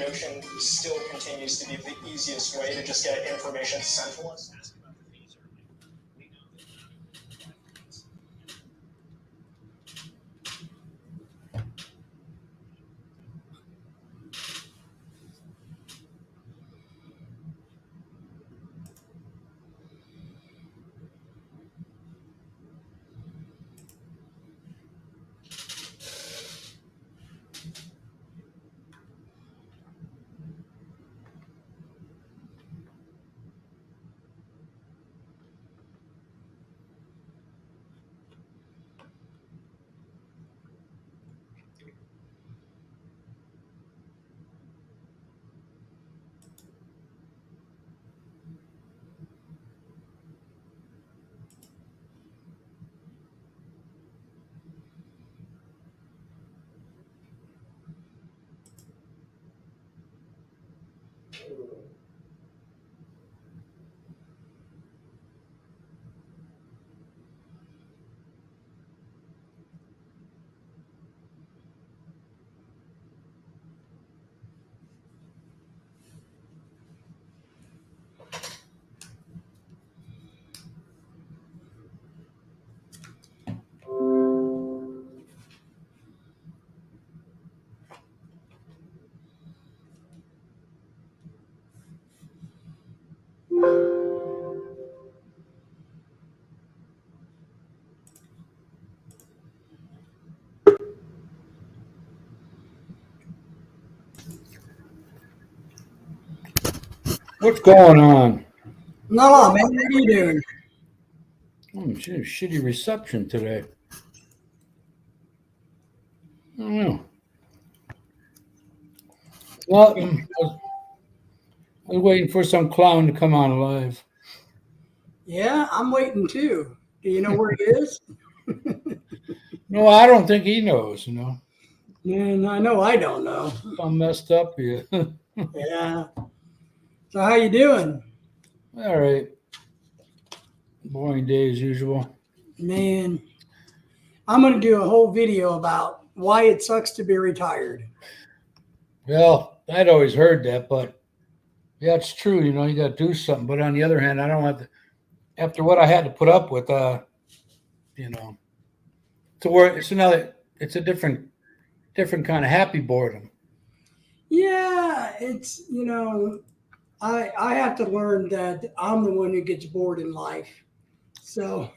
ocean still continues to be the easiest way to just get information sent to us. What's going on? No, man, what are you doing? Shitty reception today. I don't know. Well, I was waiting for some clown to come on live. Yeah, I'm waiting too. Do you know where he is? No, I don't think he knows, And I know I don't know. I'm messed up here. Yeah. So how you doing? All right. Boring day as usual. Man, I'm going to do a whole video about why it sucks to be retired. Well, I'd always heard that, but yeah, it's true. You got to do something. But on the other hand, I don't have to, after what I had to put up with, to work, it's a different kind of happy boredom. Yeah, it's, I have to learn that I'm the one who gets bored in life. So,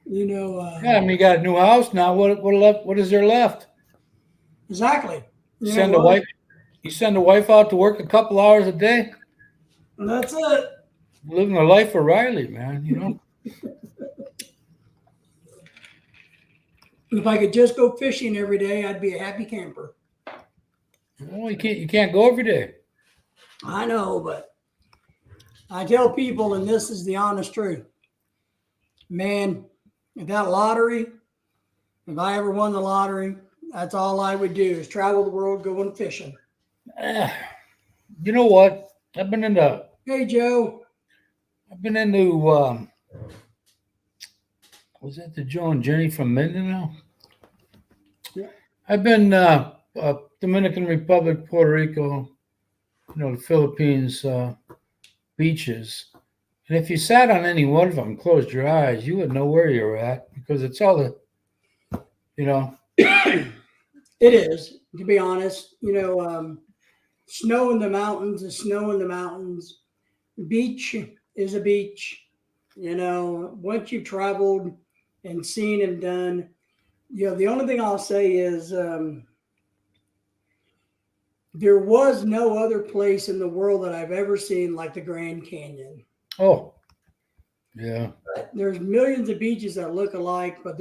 Yeah, I mean, you got a new house now. What is there left? Exactly. You send a wife out to work a couple hours a day. That's it. Living a life of Riley, man. If I could just go fishing every day, I'd be a happy camper. Well, you can't go every day. I know, but I tell people, and this is the honest truth, man, if that lottery, if I ever won the lottery, that's all I would do is travel the world going fishing. You know what? I've been into. Hey, Joe. Was that the Joe and Jenny from Mindanao? Yeah. I've been Dominican Republic, Puerto Rico, the Philippines beaches. And if you sat on any one of them, closed your eyes, you would know where you're at because it's all the. It is, to be honest. Snow in the mountains is snow in the mountains. Beach is a beach. Once you've traveled and seen and done, the only thing I'll say is there was no other place in the world that I've ever seen like the Grand Canyon. Oh, yeah. There's millions of beaches that look alike, but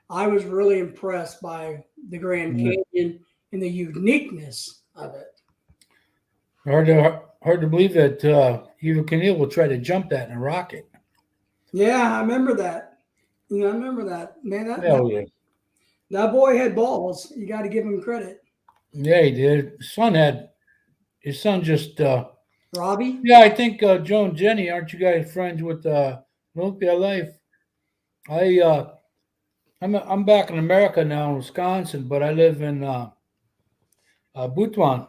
I was really impressed by the Grand Canyon and the uniqueness of it. Hard to believe that Eva Knievel will try to jump that in a rocket. Yeah, I remember that. I remember that. Man, yeah. That boy had balls. You got to give him credit. Yeah, he did. His son just Robbie? Yeah, I think Joe and Jenny, aren't you guys friends with Olympia Life? I'm back in America now in Wisconsin, but I live in Butuan.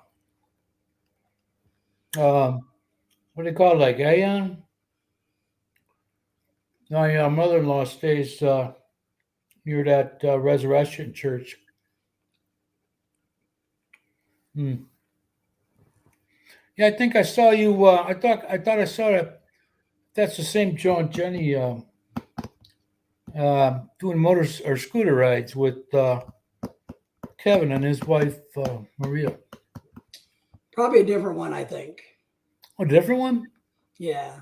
what do they call it? Like Aeon? My mother-in-law stays near that Resurrection Church. Hmm. Yeah, I think I saw you. I thought I saw that. That's the same Joe and Jenny doing motors or scooter rides with Kevin and his wife Maria. Probably a different one, I think. Oh, different one? Yeah.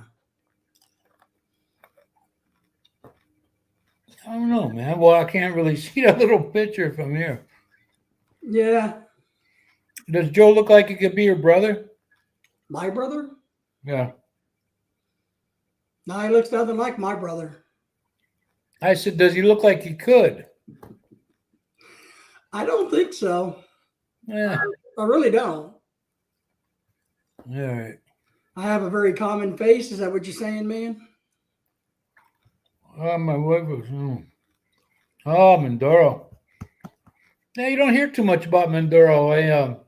I don't know, man. Well, I can't really see that little picture from here. Yeah. Does Joe look like he could be your brother? My brother? Yeah. No, he looks nothing like my brother. I said, does he look like he could? I don't think so. Yeah. I really don't. All right. I have a very common face. Is that what you're saying, man? Oh, my wife was. Oh, Mindoro. Yeah, you don't hear too much about Mindoro.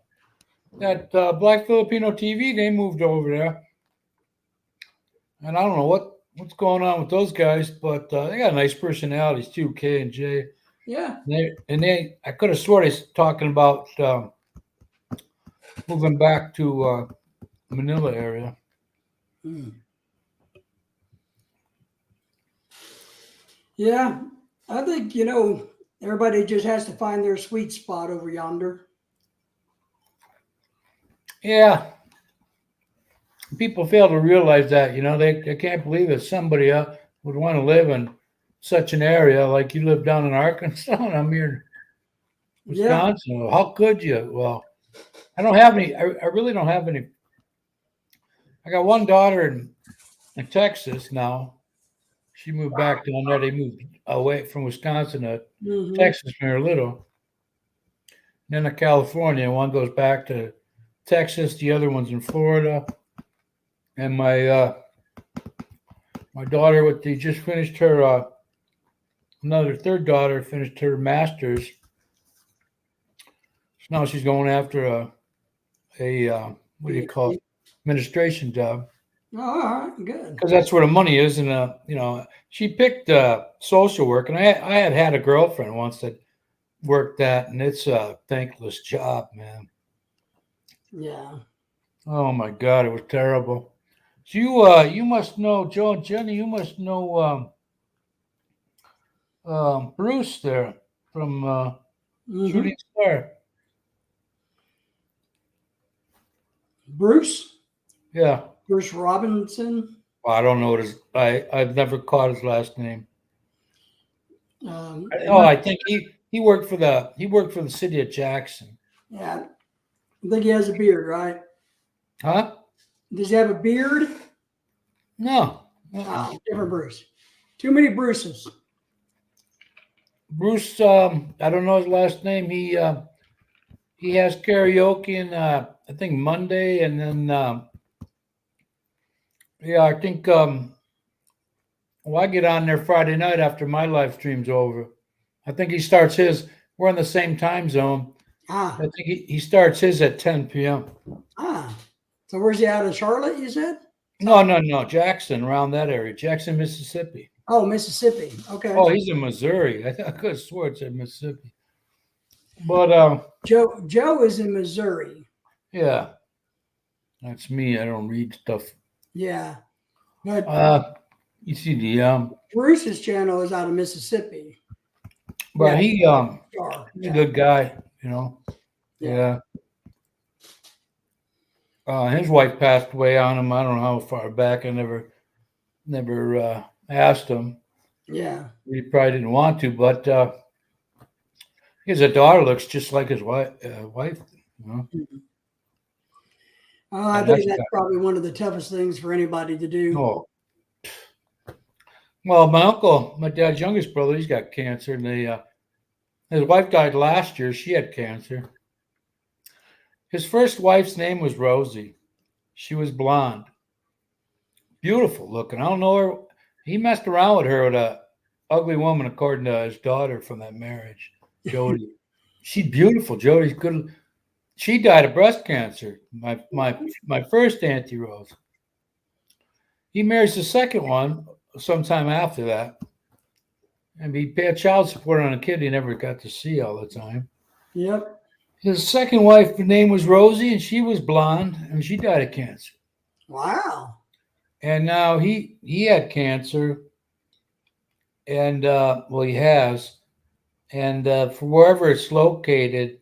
That Black Filipino TV, they moved over there, and I don't know what's going on with those guys, but they got nice personalities too. K and J. Yeah. I could have swore they're talking about moving back to Manila area. Hmm. Yeah. I think, everybody just has to find their sweet spot over yonder. Yeah, people fail to realize that. They can't believe that somebody would want to live in such an area like you live down in Arkansas and I'm here in Yeah. Wisconsin. Well, how could you? Well, I don't have any. I really don't have any. I got one daughter in Texas now. She moved back down there. They moved away from Wisconsin to Hmm. Texas when they were little. Then to California. One goes back to Texas. The other one's in Florida. And my daughter, just finished her. Another third daughter finished her master's. So now she's going after a what do you call it? Administration job. Oh, all right. Good. Because that's where the money is. And she picked social work, and I had a girlfriend once that worked that, and it's a thankless job, man. Yeah. Oh my God, it was terrible. So you must know Joe and Jenny. You must know Bruce there from Hmm. Shooting Star. Bruce? Yeah. Bruce Robinson? Well, I don't know what his. I've never caught his last name. It might, I think he worked for the city of Jackson. yeah. I think he has a beard, right? Huh? Does he have a beard? No. Oh, different Bruce. Too many Bruces. Bruce. I don't know his last name. He has karaoke and I think Monday, and then yeah, I think well, I get on there Friday night after my live stream's over. I think he starts his. We're in the same time zone. Ah, I think he starts his at 10 p.m. ah. So where's he out of Charlotte, you said? No, Jackson, around that area, Jackson, Mississippi. Oh, Mississippi. Okay. Oh, he's in Missouri. I could have swore it said Mississippi. But Joe is in Missouri. yeah, that's me. I don't read stuff. Yeah. But You see the Bruce's channel is out of Mississippi. but Yeah. he's a good guy, Yeah. Yeah. His wife passed away on him. I don't know how far back. I never asked him. Yeah. He probably didn't want to, but his daughter looks just like his wife. I And think that's probably one of the toughest things for anybody to do. oh, well, my uncle, my dad's youngest brother, he's got cancer, and his wife died last year. She had cancer. His first wife's name was Rosie. She was blonde, beautiful looking. I don't know her. He messed around with her with a ugly woman, according to his daughter from that marriage, Jody. She's beautiful. Jody's good. she died of breast cancer. My first Auntie Rose. He marries the second one sometime after that, and he paid child support on a kid he never got to see all the time. Yep. His second wife, her name was Rosie, and she was blonde, and she died of cancer. Wow. And now he had cancer, and well, he has, and for wherever it's located,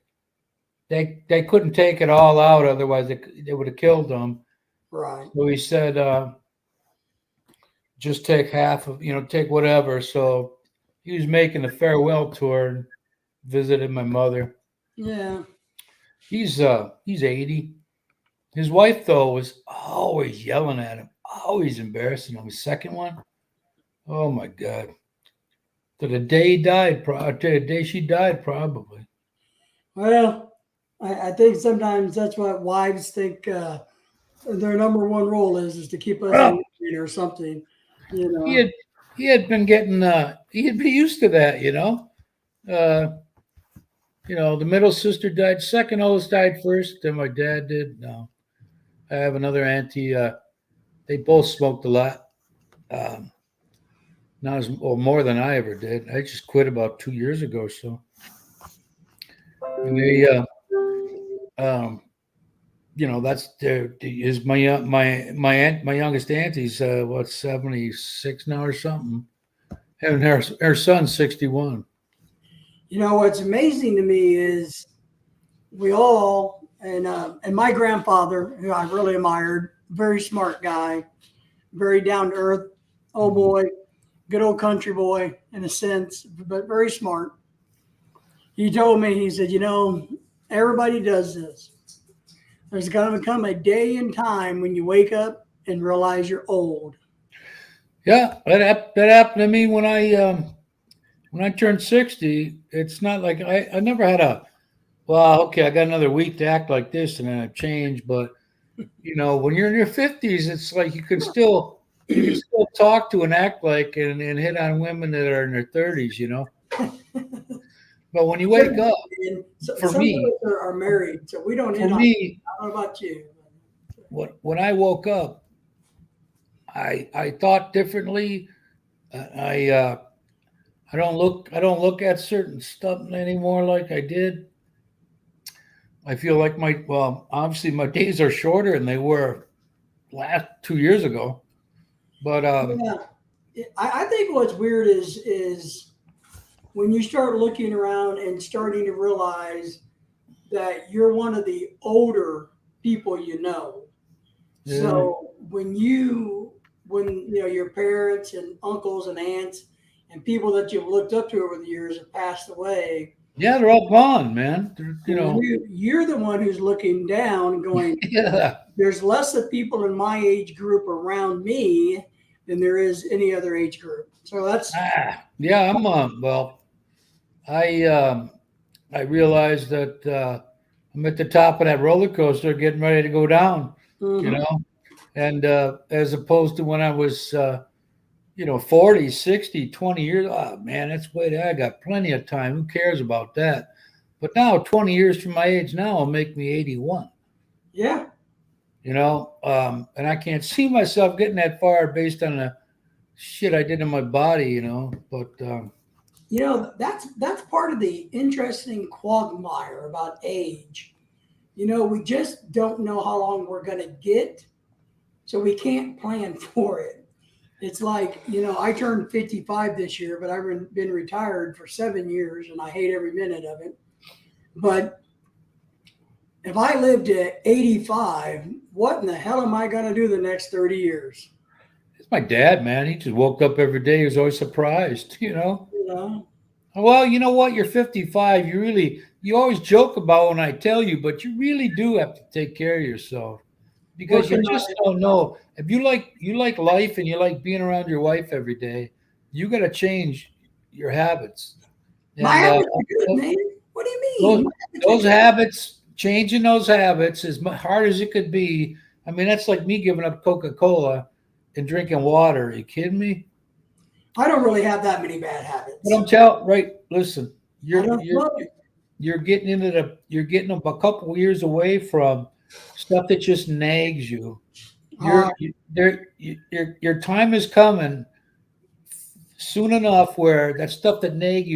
they couldn't take it all out, otherwise they would have killed him. Right. So he said, just take half of, take whatever. So he was making a farewell tour and visited my mother. Yeah. He's 80. His wife though was always yelling at him, always embarrassing him. His second one, oh my God. To the day he died, to the day she died, probably. Well, I think sometimes that's what wives think their number one role is to keep us Well, in or something. he had been getting he had been used to that, the middle sister died, second oldest died first, then my dad did. No. I have another auntie, they both smoked a lot. Not as or more than I ever did. I just quit about 2 years ago, so. And they that's is my youngest auntie's 76 now or something, and her son's 61. What's amazing to me is we all and my grandfather, who I really admired, very smart guy, very down to earth, oh boy, good old country boy in a sense, but very smart. He told me, he said, everybody does this. There's going to come a day and time when you wake up and realize you're old. Yeah, that happened to me when I turned 60. It's not like I never had okay, I got another week to act like this and then I change. But when you're in your 50s, it's like you can still talk to and act like and hit on women that are in their 30s. But when you wake up, for some me, of us are married, so we don't. For me, I don't know about you. When I woke up, I thought differently. I don't look at certain stuff anymore like I did. I feel like obviously my days are shorter than they were last 2 years ago. But yeah, I think what's weird is when you start looking around and starting to realize that you're one of the older people Yeah. So when your parents and uncles and aunts and people that you've looked up to over the years have passed away. Yeah, they're all gone, man. You're the one who's looking down and going, yeah. There's less of people in my age group around me than there is any other age group. So that's yeah. I realized that I'm at the top of that roller coaster, getting ready to go down. And as opposed to when I was 40, 60, 20 years, oh man, that's way there. I got plenty of time. Who cares about that? But now 20 years from my age now will make me 81. Yeah. And I can't see myself getting that far based on the shit I did in my body, but that's part of the interesting quagmire about age. We just don't know how long we're going to get, so we can't plan for it. It's like, I turned 55 this year, but I've been retired for 7 years and I hate every minute of it. But if I lived to 85, what in the hell am I going to do the next 30 years? It's my dad, man. He just woke up every day. He was always surprised, Well, you know what? You're 55. You always joke about when I tell you, but you really do have to take care of yourself. Because you just don't know. If you like life and you like being around your wife every day, you got to change your habits. My habits are good, man. What do you mean? Those habits, changing those habits, as hard as it could be. I mean, that's like me giving up Coca-Cola and drinking water. Are you kidding me? I don't really have that many bad habits. But listen, you're getting a couple years away from stuff that just nags you. Uh, Your time is coming soon enough where that stuff that nags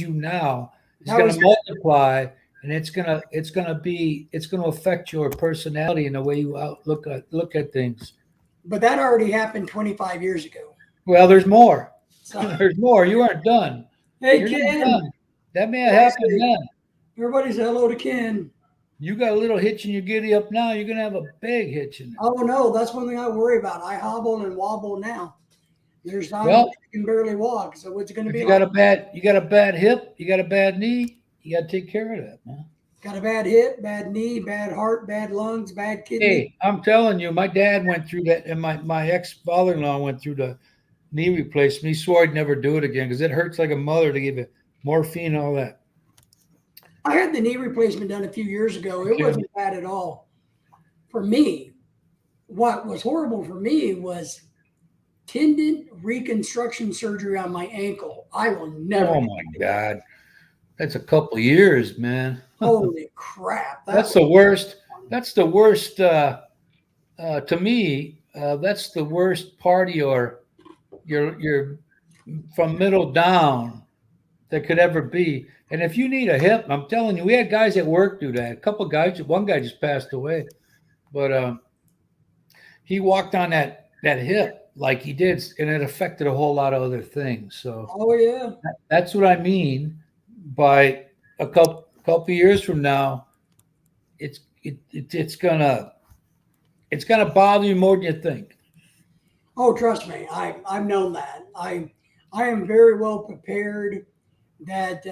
you now is that going was, to multiply, and it's going to affect your personality and the way you look at things. but that already happened 25 years ago. Well, there's more. So, There's more. You aren't done. hey, You're not Ken. done. That may have happened then. Everybody say hello to Ken. You got a little hitch in your giddy up now. You're gonna have a big hitch in it. Oh no, that's one thing I worry about. I hobble and wobble now. There's times Well, I can barely walk. So what's it going to if be you like? got a bad hip, you got a bad knee, you got to take care of that, man. Got a bad hip, bad knee, bad heart, bad lungs, bad kidney. Hey, I'm telling you, my dad went through that, and my ex father-in-law went through the knee replacement. He swore he'd never do it again because it hurts like a mother to give you morphine and all that. I had the knee replacement done a few years ago. It Okay. wasn't bad at all. For me, what was horrible for me was tendon reconstruction surgery on my ankle. I will never. Oh my God, that's a couple of years, man. Holy crap! That's the worst. That's the worst. To me, that's the worst part of your from middle down that could ever be. And if you need a hip, I'm telling you, we had guys at work do that. A couple of guys. One guy just passed away, but he walked on that hip like he did, and it affected a whole lot of other things. So Oh yeah. that's what I mean by a couple years from now, it's gonna bother you more than you think. Oh, trust me, I've known that. I am very well prepared. That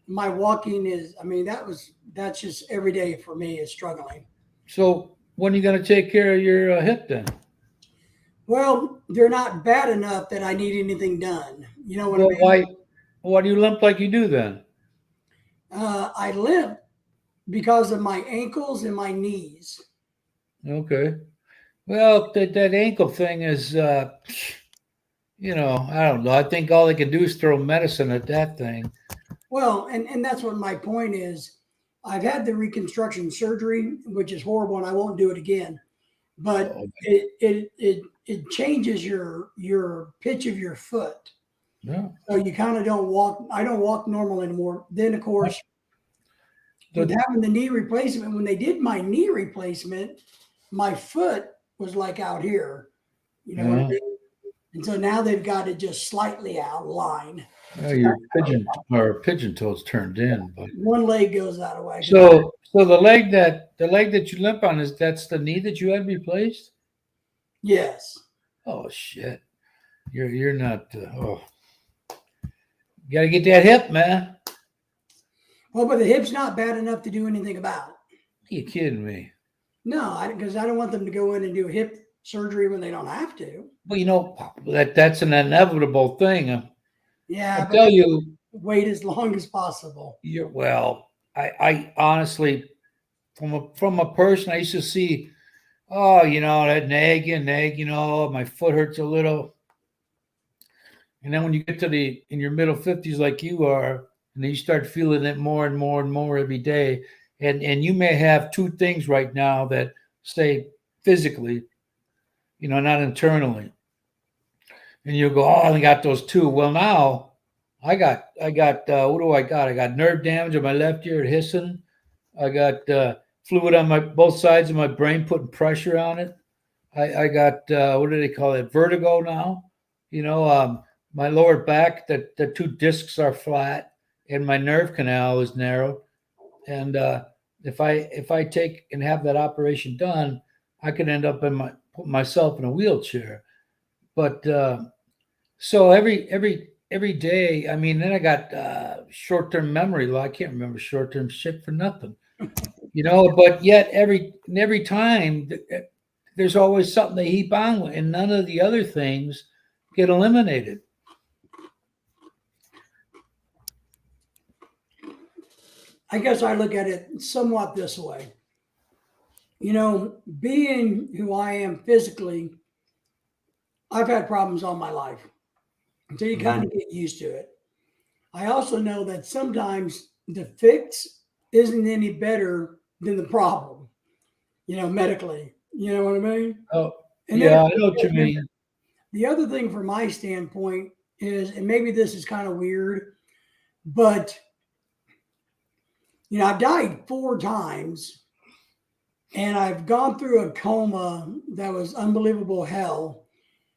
my walking is. I mean, that's just every day for me is struggling. So when are you gonna take care of your hip then? Well, they're not bad enough that I need anything done. You know what I Well, mean? why do you limp like you do then? I limp because of my ankles and my knees. Okay. Well, that ankle thing is, I don't know. I think all they can do is throw medicine at that thing. Well, and that's what my point is. I've had the reconstruction surgery, which is horrible, and I won't do it again. But Oh, it changes your pitch of your foot, yeah. so you kind of don't walk. I don't walk normal anymore. Then, of course, with having the knee replacement, when they did my knee replacement, my foot was like out here. You know what I Yeah. mean? And so now they've got it just slightly out line. Your pigeon toes turned in, but One leg goes out of whack. so the leg that you limp on that's the knee that you had replaced? Yes. Oh shit. You're not you gotta get that hip, man. Well, but the hip's not bad enough to do anything about. Are you kidding me? No, because I don't want them to go in and do hip surgery when they don't have to. Well, that's an inevitable thing. Yeah, I but tell you, wait as long as possible. I honestly, from a person I used to see, oh, that nag, my foot hurts a little. And then when you get in your middle 50s like you are, and then you start feeling it more and more and more every day, and you may have two things right now that say physically, not internally. And you go, oh, I got those two. Well, now I got what do I got? I got nerve damage on my left ear hissing. I got fluid on both sides of my brain putting pressure on it. I got what do they call it? Vertigo now. My lower back, the two discs are flat, and my nerve canal is narrowed. And if I take and have that operation done, I could end up put myself in a wheelchair. But so every day, I mean, then I got short-term memory loss. I can't remember short-term shit for nothing, But yet every time there's always something they heap on, and none of the other things get eliminated. I guess I look at it somewhat this way. Being who I am physically, I've had problems all my life. So you kind of get used to it. I also know that sometimes the fix isn't any better than the problem, medically. You know what I mean? Oh, And yeah, then I know what you mean. the other thing from my standpoint is, and maybe this is kind of weird, but I've died 4 times and I've gone through a coma that was unbelievable hell.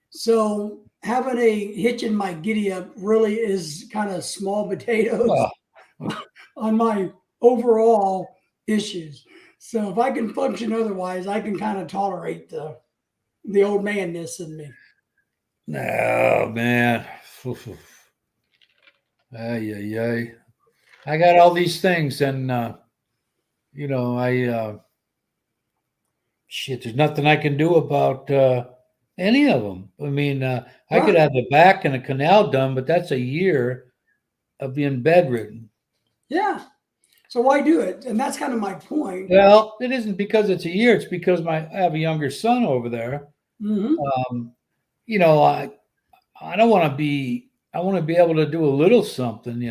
So having a hitch in my giddy up really is kind of small potatoes Well, on my overall issues. So if I can function otherwise, I can kind of tolerate the old manness in me. no, man. Ay, ay, ay. I got all these things, and I shit. There's nothing I can do about any of them. I mean, I could Right. have the back and a canal done, but that's a year of being bedridden. Yeah. So why do it? And that's kind of my point. Well, it isn't because it's a year. It's because I have a younger son over there. Hmm. Um, you know, I don't want to be. I want to be able to do a little something.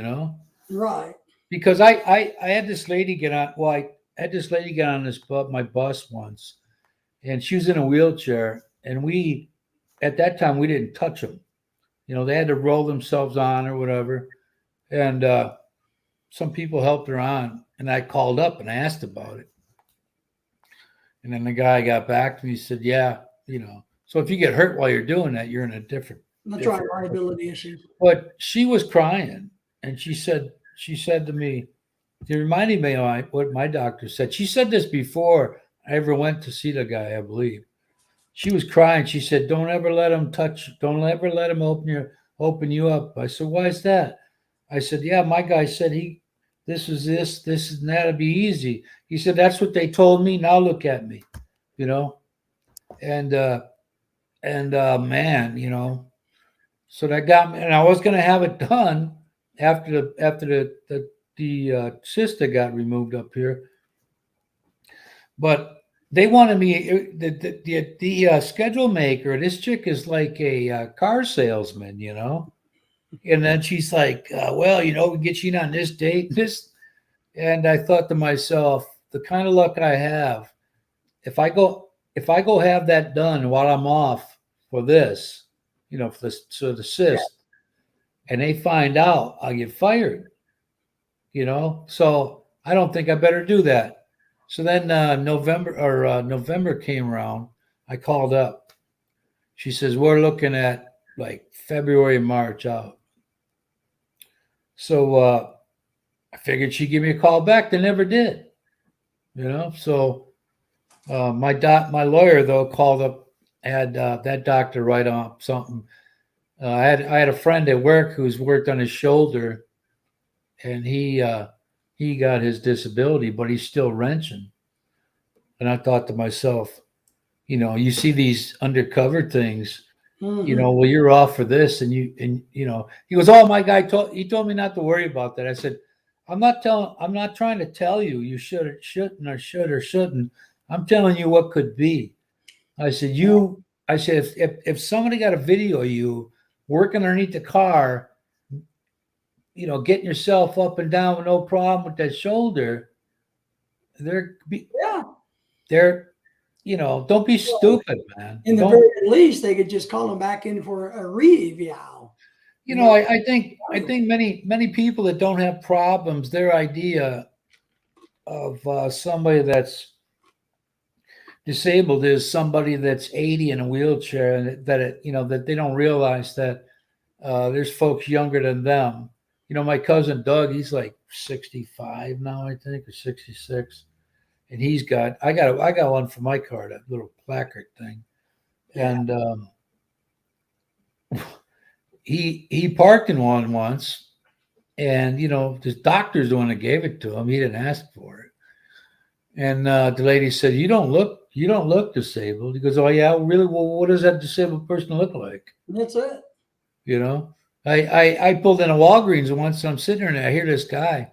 Right. Because I had this lady get on. Well, I had this lady get on my bus once, and she was in a wheelchair, and we at that time we didn't touch them. They had to roll themselves on or whatever, and some people helped her on, and I called up and asked about it, and then the guy got back to me. He said, "Yeah, So if you get hurt while you're doing that, you're in a different." That's right. Liability issue. But she was crying, and she said to me, it reminded me of what my doctor said. She said this before I ever went to see the guy, I believe. She was crying. She said, "Don't ever let him don't ever let him open you up." I said, "Why is that?" I said, "Yeah, my guy said this is this and that'd be easy." He said, "That's what they told me. Now look at me." You know? And man, so that got me, and I was gonna have it done after the cyst that got removed up here, but they wanted me. The schedule maker. This chick is like a car salesman, and then she's like, "Well, we get you in on this date, this." And I thought to myself, the kind of luck I have, if I go have that done while I'm off for this, the cyst, and they find out, I'll get fired. So I don't think I better do that. So then November came around. I called up. She says, "We're looking at like February, March out." So I figured she'd give me a call back. They never did. So my lawyer though called up, had that doctor write on something. I had a friend at work who's worked on his shoulder, and he got his disability, but he's still wrenching. And I thought to myself, you see these undercover things, Mhm. well, you're off for this, and he goes, "Oh, my guy told me not to worry about that." I said, I'm not trying to tell you should or shouldn't or should or shouldn't. I'm telling you what could be. I said, if somebody got a video of you working underneath the car, getting yourself up and down with no problem with that shoulder, they're Yeah. they're don't be Well, stupid, man. in the Don't very least, they could just call them back in for a re-eval. I think many people that don't have problems, their idea of somebody that's disabled is somebody that's 80 in a wheelchair, and that they don't realize that there's folks younger than them. My cousin Doug, he's like 65 now, I think, or 66, and I got one for my car, that little placard thing, Yeah. and he parked in one once, and the doctor's the one that gave it to him. He didn't ask for it, and the lady said, "You don't look disabled." He goes, "Oh yeah, really? Well, what does that disabled person look like?" That's it. You know, I pulled in a Walgreens once, and I'm sitting there, and I hear this guy,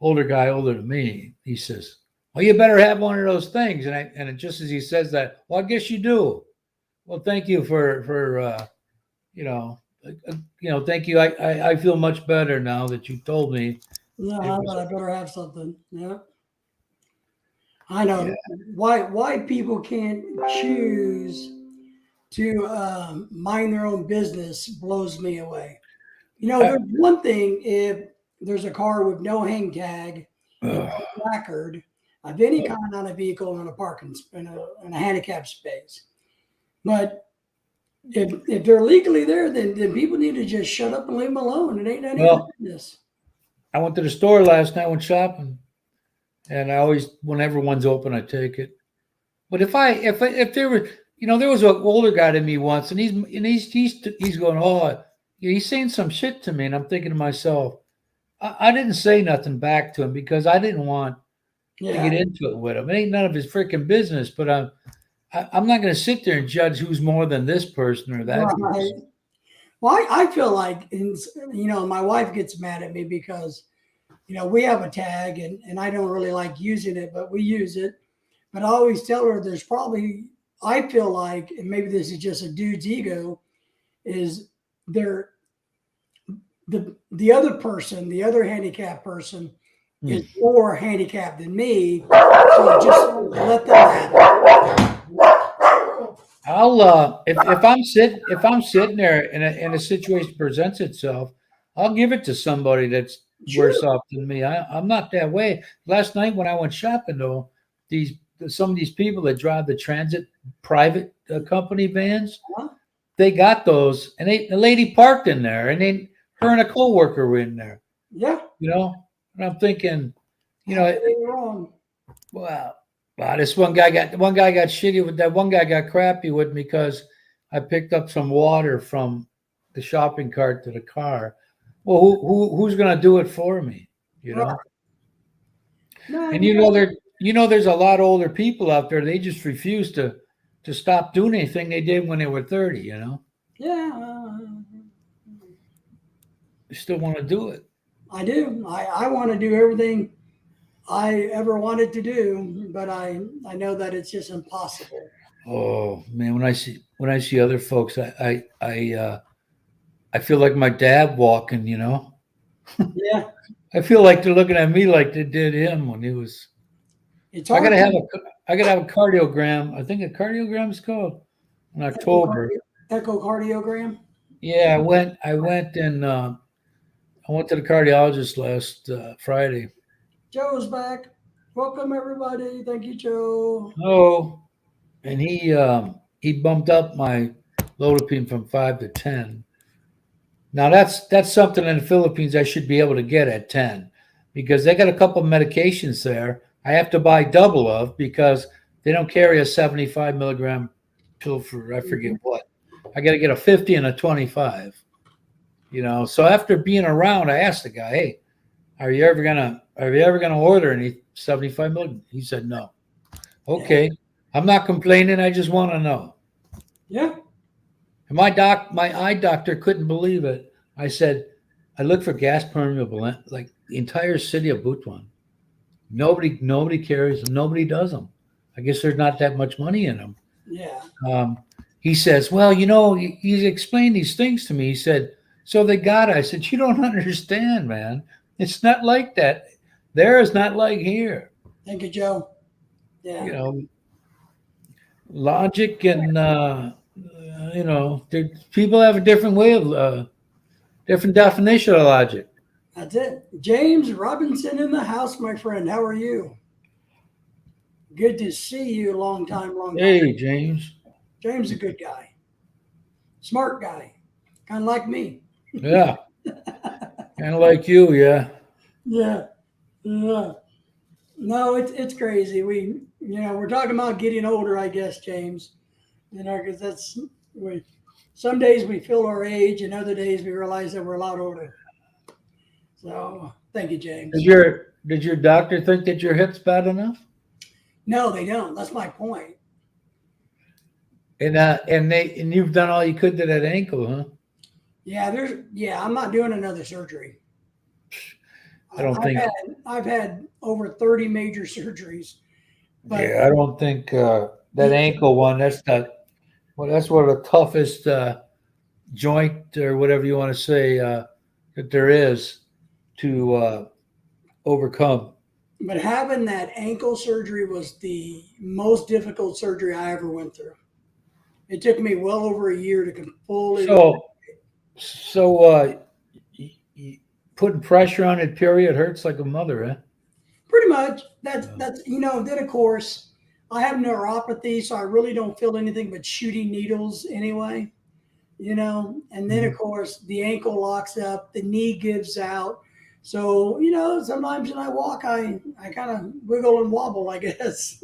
older guy, older than me. He says, "Well, you better have one of those things." And just as he says that, "Well, I guess you do." Well, thank you for Thank you. I feel much better now that you told me. No, It was, I better have something. Yeah. I know yeah. why people can't choose to mind their own business blows me away. I, There's one thing if there's a car with no hang tag and ugh. no placard of any kind on a vehicle in a parking in a handicap space, but if they're legally there, then people need to just shut up and leave them alone. It ain't any of their Well, business. I went to the store last night, went shopping, and I always, whenever one's open, I take it. But if there were, there was an older guy to me once, and he's going, oh, he's saying some shit to me, and I'm thinking to myself, I didn't say nothing back to him because I didn't want to Yeah, get into it with him. It ain't none of his freaking business. But I'm not going to sit there and judge who's more than this person or that right. person. Well, I feel like, my wife gets mad at me because, we have a tag and I don't really like using it, but we use it. But I always tell her there's probably, I feel like, and maybe this is just a dude's ego, is there the other person, the other handicapped person Hmm. is more handicapped than me. So just let them have it. I'll if I'm sitting there and a situation presents itself, I'll give it to somebody that's Sure. worse off than me. I'm not that way. Last night when I went shopping though, these some of these people that drive the transit private company vans, Huh? they got those, and the lady parked in there, and then her and a coworker were in there. Yeah. And I'm thinking, you know, Absolutely wrong. wow. Wow, this one guy got shitty with that. One guy got crappy with me because I picked up some water from the shopping cart to the car. Well, who's gonna do it for me? You Right. know? No, And there's a lot of older people out there, they just refuse to stop doing anything they did when they were 30. yeah, They still want to do it. I do. I want to do everything I ever wanted to do, but I know that it's just impossible. Oh man, when I see other folks, I feel like my dad walking. Yeah, I feel like they're looking at me like they did him when he was. it's I hard gotta have to a I gotta have a cardiogram. I think a cardiogram is called in October. echocardiogram. Yeah, I went to the cardiologist last Friday. Joe's back. Welcome everybody. Thank you, Joe. Oh, and he bumped up my lodipine from 5 to 10. Now that's something in the Philippines I should be able to get at 10 because they got a couple of medications there I have to buy double of because they don't carry a 75 milligram pill for I forget Mhm. what. I got to get a 50 and a 25. So after being around, I asked the guy, "Hey, are you ever gonna order any 75 milligram?" He said no. Yeah, Okay, I'm not complaining. I just want to know. yeah, And my eye doctor couldn't believe it. I said, I looked for gas permeable, like the entire city of Butuan. Nobody carries them. Nobody does them. I guess there's not that much money in them. yeah. Um, he says, well, he explained these things to me. He said, so they got it. I said, you don't understand, man. It's not like that. There is not like here. Thank you, Joe. You Yeah, know, logic and people have a different way of different definition of logic. that's it. James Robinson in the house, my friend. How are you? Good to see you. Long time, long time. Hey, James. James is a good guy, smart guy, kind of like me. Yeah, kind of like you. Yeah. Yeah, yeah. No, it's crazy. We're talking about getting older, I guess, James. Because we. Some days we feel our age, and other days we realize that we're a lot older. So, thank you, Did James. your doctor think that your hip's bad enough? No, they don't. That's my point. And you've done all you could to that ankle, huh? Yeah. I'm not doing another surgery. I don't I've think. had I've had over 30 major surgeries, but Yeah, I don't think that yeah, ankle one. That's one of the toughest joint or whatever you want to say that there is to overcome. But having that ankle surgery was the most difficult surgery I ever went through. It took me well over a year to fully. So putting pressure on it, period, hurts like a mother, eh? Pretty much. That's Then of course I have neuropathy, so I really don't feel anything but shooting needles anyway. And then of course the ankle locks up, the knee gives out. So sometimes when I walk, I kind of wiggle and wobble, I guess.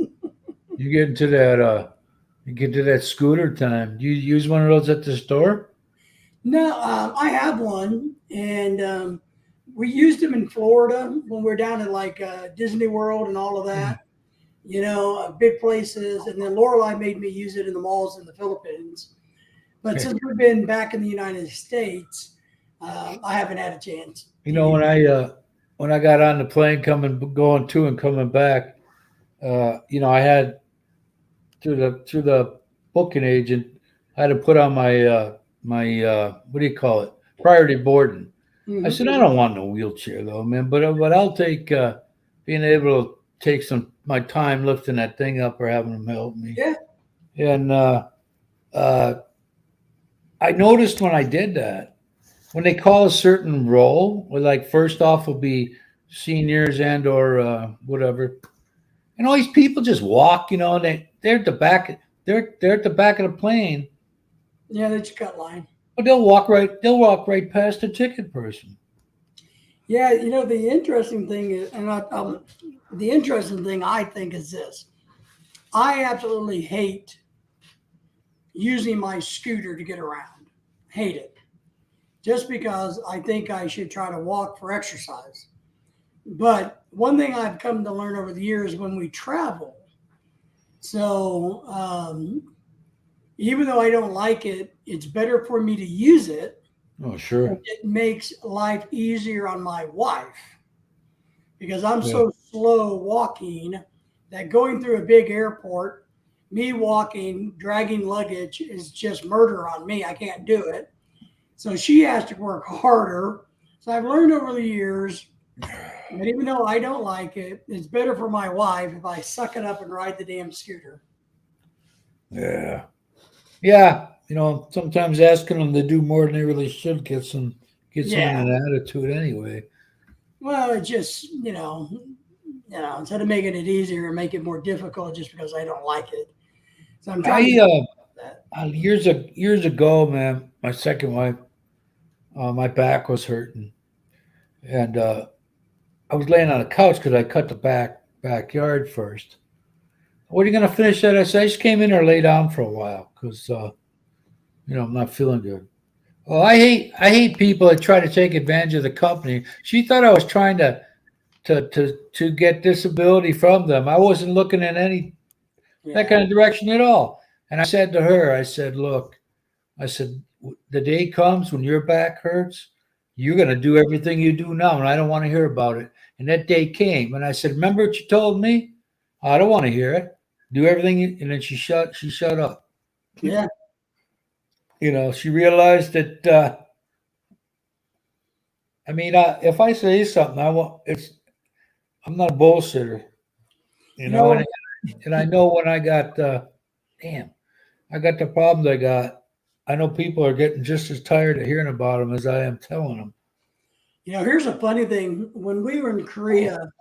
You get into that. You get to that scooter time. Do you use one of those at the store? No, I have one, and we used them in Florida when we're down in like Disney World and all of that. Big places. And then Lorelai made me use it in the malls in the Philippines. But since we've been back in the United States, I haven't had a chance. When I got on the plane going to and coming back, I had through the booking agent, I had to put on my what do you call it, priority boarding. I said I don't want no wheelchair though, man, but I'll take being able to take my time lifting that thing up or having them help me. Yeah. And I noticed when I did that, when they call a certain role, or like first off will be seniors and or whatever, and all these people just walk, and they're at the back, they're at the back of the plane. Yeah, they just cut line. But they'll walk right past the ticket person. Yeah, the interesting thing is, the interesting thing I think is this: I absolutely hate using my scooter to get around. Hate it. Just because I think I should try to walk for exercise. But one thing I've come to learn over the years when we travel, so even though I don't like it, it's better for me to use it. Oh, sure. It makes life easier on my wife because I'm so slow walking that going through a big airport, me walking, dragging luggage is just murder on me. I can't do it. So she has to work harder. So I've learned over the years that even though I don't like it, it's better for my wife if I suck it up and ride the damn scooter. Yeah. Yeah. Sometimes asking them to do more than they really should gets them in an attitude anyway. Well, it just, instead of making it easier, make it more difficult just because I don't like it. So I'm trying years ago, man, my second wife, my back was hurting. And I was laying on a couch because I cut the backyard first. What are you going to finish that? I said, I just came in there, lay down for a while because, I'm not feeling good. Well, I hate people that try to take advantage of the company. She thought I was trying to get disability from them. I wasn't looking in that kind of direction at all. And I said to her, I said, look, the day comes when your back hurts, you're going to do everything you do now, and I don't want to hear about it. And that day came, and I said, remember what you told me? I don't want to hear it. Do everything, and then she shut up. Yeah. She realized that. If I say something, I'm not a bullshitter. And I know when I got, I got the problems I got. I know people are getting just as tired of hearing about them as I am telling them. Here's a funny thing. When we were in Korea,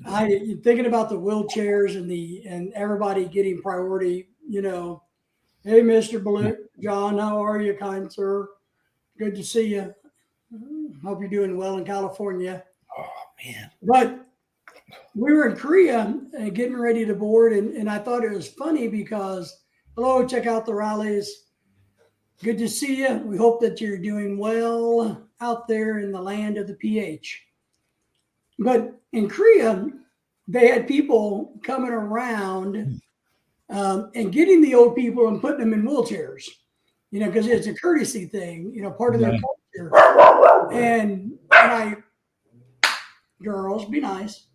thinking about the wheelchairs and everybody getting priority, hey, Mr. John, how are you, kind sir? Good to see you. Hope you're doing well in California. Oh, man. But we were in Korea getting ready to board, and I thought it was funny because, hello, check out the rallies. Good to see you. We hope that you're doing well out there in the land of the PH. But in Korea, they had people coming around and getting the old people and putting them in wheelchairs, because it's a courtesy thing, part of their culture. And girls, be nice.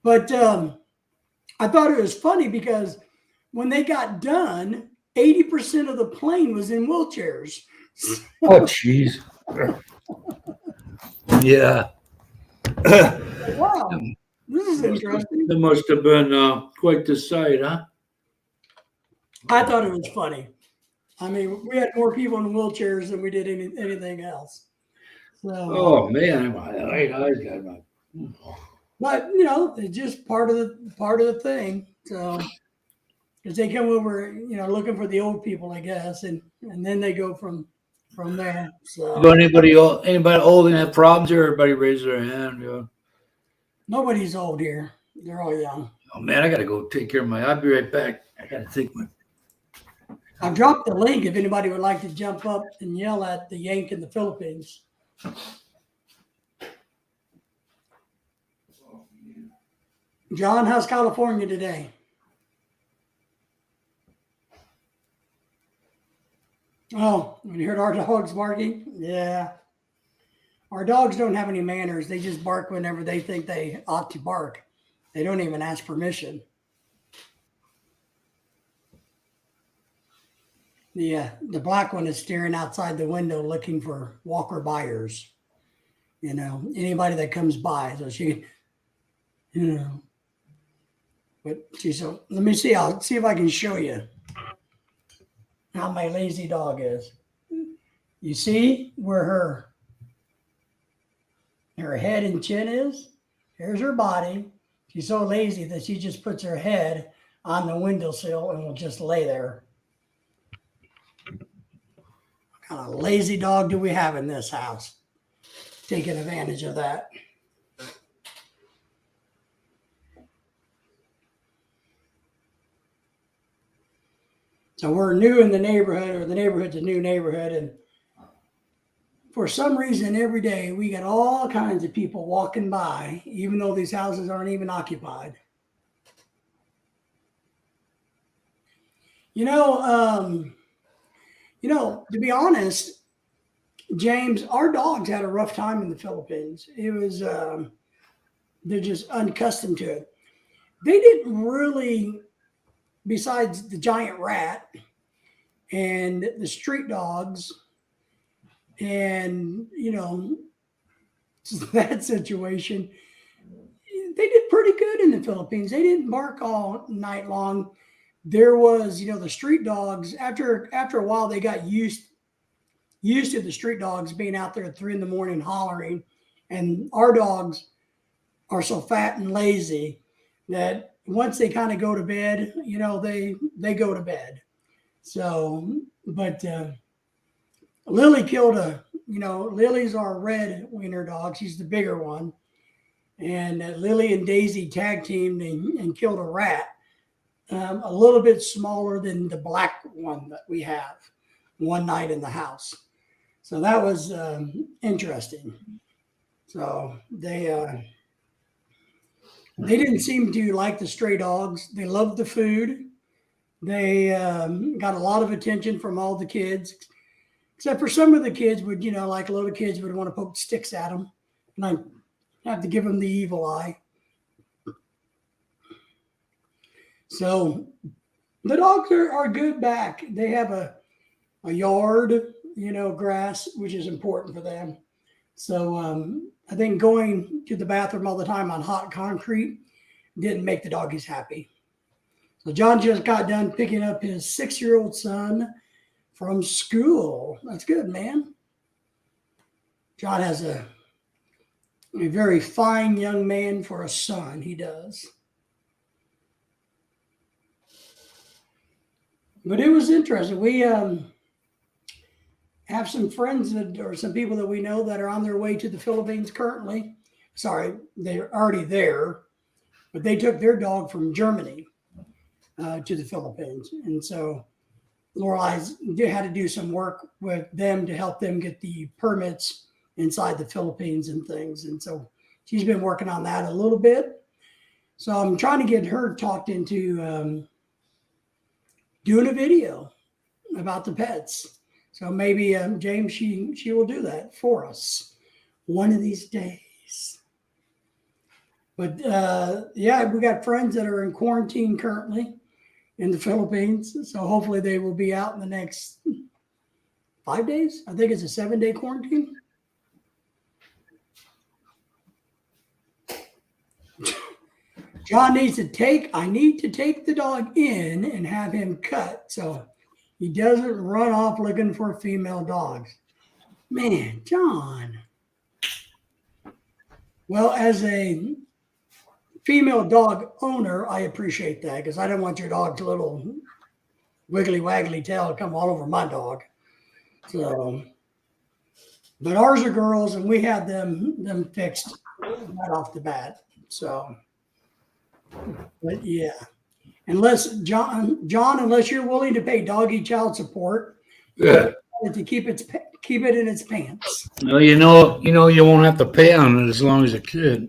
But I thought it was funny because when they got done, 80% of the plane was in wheelchairs. Oh, jeez. Yeah. Wow, this is interesting. That must have been quite the sight, huh? I thought it was funny. I mean, we had more people in wheelchairs than we did anything else. So, Oh man, my eyes got my. but it's just part of the thing. So, because they come over, looking for the old people, I guess, and then they go from there. So You got anybody old and have problems here? Everybody raise their hand. Yeah. nobody's old here; they're all young. Oh man, I gotta go take care of my. I'll be right back. I gotta take my. I've dropped the link if anybody would like to jump up and yell at the Yank in the Philippines. John, how's California today? Oh, when you heard our dogs barking? Yeah. Our dogs don't have any manners. They just bark whenever they think they ought to bark. They don't even ask permission. The black one is staring outside the window looking for walker buyers. Anybody that comes by. So she, but she's so. Let me see. I'll see if I can show you how my lazy dog is. You see where her head and chin is? Here's her body. She's so lazy that she just puts her head on the windowsill and will just lay there. What kind of lazy dog do we have in this house? Taking advantage of that. So we're new in the neighborhood, or the neighborhood's a new neighborhood, and for some reason every day we get all kinds of people walking by, even though these houses aren't even occupied. To be honest, James, our dogs had a rough time in the Philippines. It was they're just unaccustomed to it. They didn't really, besides the giant rat and the street dogs, and that situation, they did pretty good in the Philippines. They didn't bark all night long. There was, the street dogs. After a while, they got used to the street dogs being out there at 3 a.m. hollering, and our dogs are so fat and lazy that once they kind of go to bed, they go to bed. So, but Lily killed Lily's our red wiener dog. She's the bigger one. And Lily and Daisy tag teamed and killed a rat, a little bit smaller than the black one that we have, one night in the house. So that was interesting. So they didn't seem to like the stray dogs. They loved the food. They got a lot of attention from all the kids. Except for some of the kids would, like little kids would want to poke sticks at them. And I have to give them the evil eye. So the dogs are good back. They have a yard, grass, which is important for them. So I think going to the bathroom all the time on hot concrete didn't make the doggies happy. So John just got done picking up his 6-year-old son from school. That's good, man. John has a very fine young man for a son. He does. But it was interesting. We have some friends or some people that we know that are on their way to the Philippines currently. Sorry, they're already there, but they took their dog from Germany to the Philippines. And so Lorelai's had to do some work with them to help them get the permits inside the Philippines and things. And so she's been working on that a little bit. So I'm trying to get her talked into doing a video about the pets. So maybe James, she will do that for us one of these days. But we got friends that are in quarantine currently in the Philippines. So hopefully they will be out in the next 5 days. I think it's a 7-day quarantine. John needs to take, I need to take the dog in and have him cut so he doesn't run off looking for female dogs. Man, John. Well, as a female dog owner, I appreciate that because I don't want your dog's little wiggly waggly tail to come all over my dog. So, but ours are girls and we had them fixed right off the bat. So, but yeah, unless John, unless you're willing to pay doggy child support, Yeah. to keep it in its pants. Well, you know, you won't have to pay on it as long as a kid.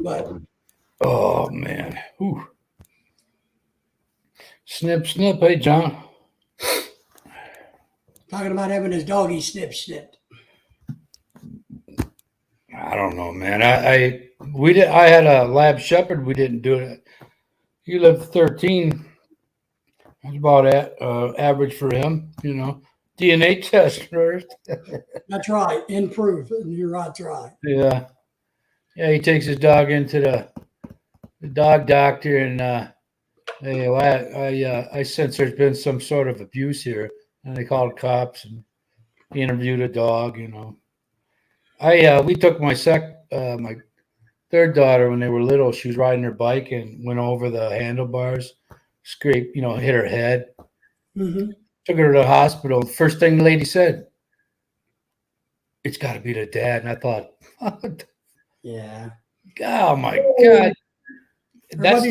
But Oh man. Whew. Snip, snip. Hey, John. talking about having his doggy snipped. I don't know, man. I had a lab shepherd. We didn't do it. He lived 13. That's about average for him. You know, DNA test first. That's right. Improve. You're right. That's right. Yeah. Yeah, he takes his dog into the dog doctor, and I sense there's been some sort of abuse here, and they called cops and interviewed a dog. You know, we took my third daughter when they were little. She was riding her bike and went over the handlebars, scraped, hit her head. Mm-hmm. Took her to the hospital. First thing the lady said, "It's got to be the dad." And I thought, Yeah. oh my God. That's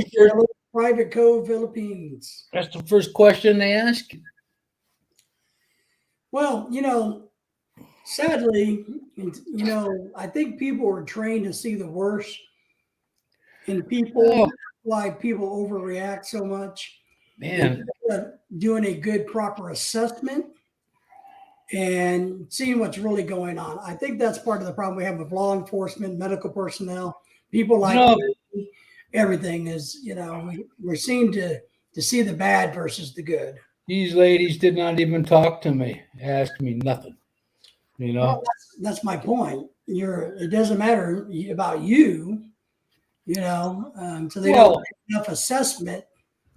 Private Cove, Philippines. That's the first question they ask. Well, sadly, I think people are trained to see the worst in people. Oh. Why people overreact so much. Man, Doing a good, proper assessment and seeing what's really going on. I think that's part of the problem we have with law enforcement, medical personnel, people like me. Everything is, we're seen to see the bad versus the good. These ladies did not even talk to me, ask me nothing. Well, that's my point. It doesn't matter about you, so they don't have enough assessment.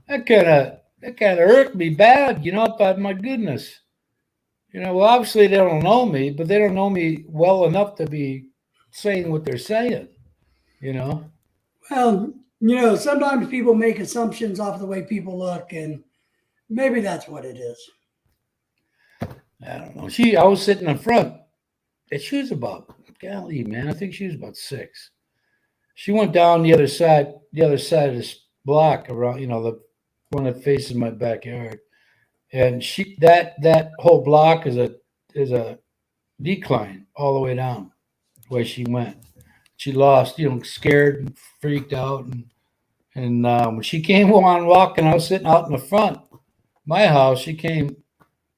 That kind of hurt me bad, but my goodness. Well, obviously they don't know me, but they don't know me well enough to be saying what they're saying, Well, sometimes people make assumptions off the way people look, and maybe that's what it is. I don't know. I was sitting in front, and she was about, golly, man, I think she was about 6. She went down the other side of this block around, the one that faces my backyard. And that whole block is a decline all the way down the way she went. She lost, scared and freaked out. And when she came on walking, I was sitting out in the front of my house. She came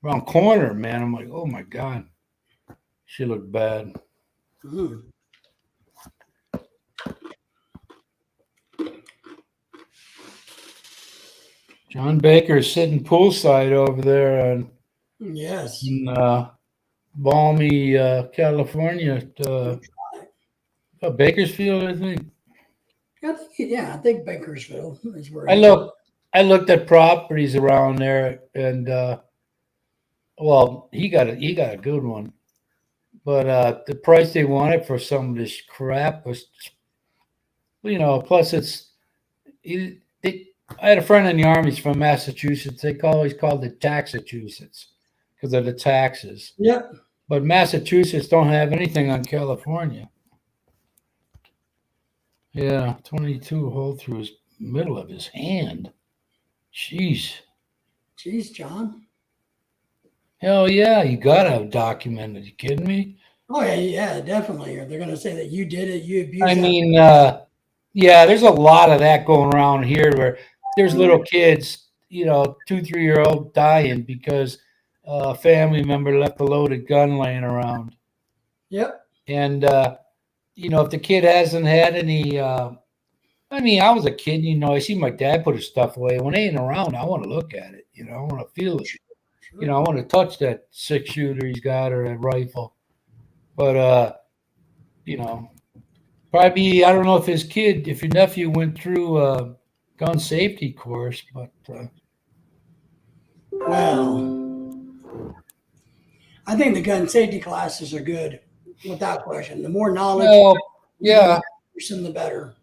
around corner, man. I'm like, oh my God. She looked bad. Mm. John Baker's sitting poolside over there in balmy California. Bakersfield, I think. I think Bakersfield is where. I looked at properties around there, and he got a good one, but the price they wanted for some of this crap was, plus I had a friend in the army from Massachusetts. They always called it Taxachusetts because of the taxes. Yep. But Massachusetts don't have anything on California. Yeah, 22 hole through his middle of his hand. Jeez, John. Hell yeah, you gotta have documented. You kidding me? Oh yeah, definitely. Or they're gonna say that you did it. You abused. I mean, there's a lot of that going around here where there's little kids, 2-3-year-old dying because a family member left a loaded gun laying around. Yep. And if the kid hasn't had any I mean, I was a kid, I see my dad put his stuff away. When they ain't around, I want to look at it. I want to feel it. Sure. I want to touch that 6-shooter he's got or that rifle. But probably I don't know if your nephew went through a gun safety course, but Well, I think the gun safety classes are good, without question. The more knowledge well, you give yeah, that person, the better.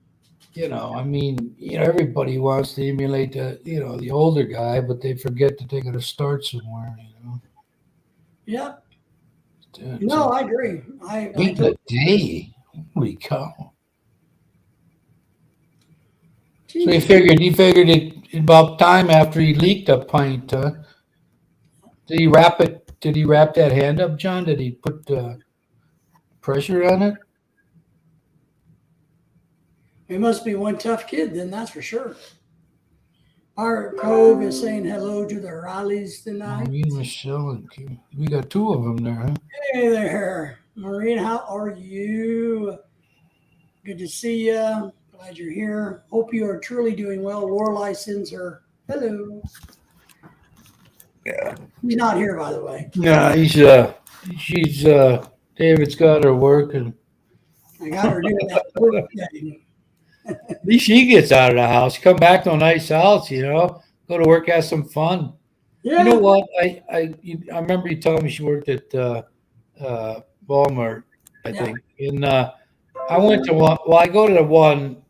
I mean, everybody wants to emulate the older guy, but they forget that they got to start somewhere. Yep. It's No, I agree. I Eight in a day. Holy cow! So he figured it about time after he leaked a pint. Did he wrap it? Did he wrap that hand up, John? Did he put pressure on it? He must be one tough kid, then that's for sure. Our Cove is saying hello to the Rileys tonight. Maureen, Michelle, and Kim. We got 2 of them there, huh? Hey there, Maureen. How are you? Good to see you. Glad you're here. Hope you are truly doing well. Lorelei sends her hello. Yeah. He's not here, by the way. No, she's David's got her working. I got her doing that work thing. At least she gets out of the house. Come back to a nice house, go to work, have some fun. Yeah. You know what? I remember you telling me she worked at Walmart, I think. And I went to one. Well, I go to the one.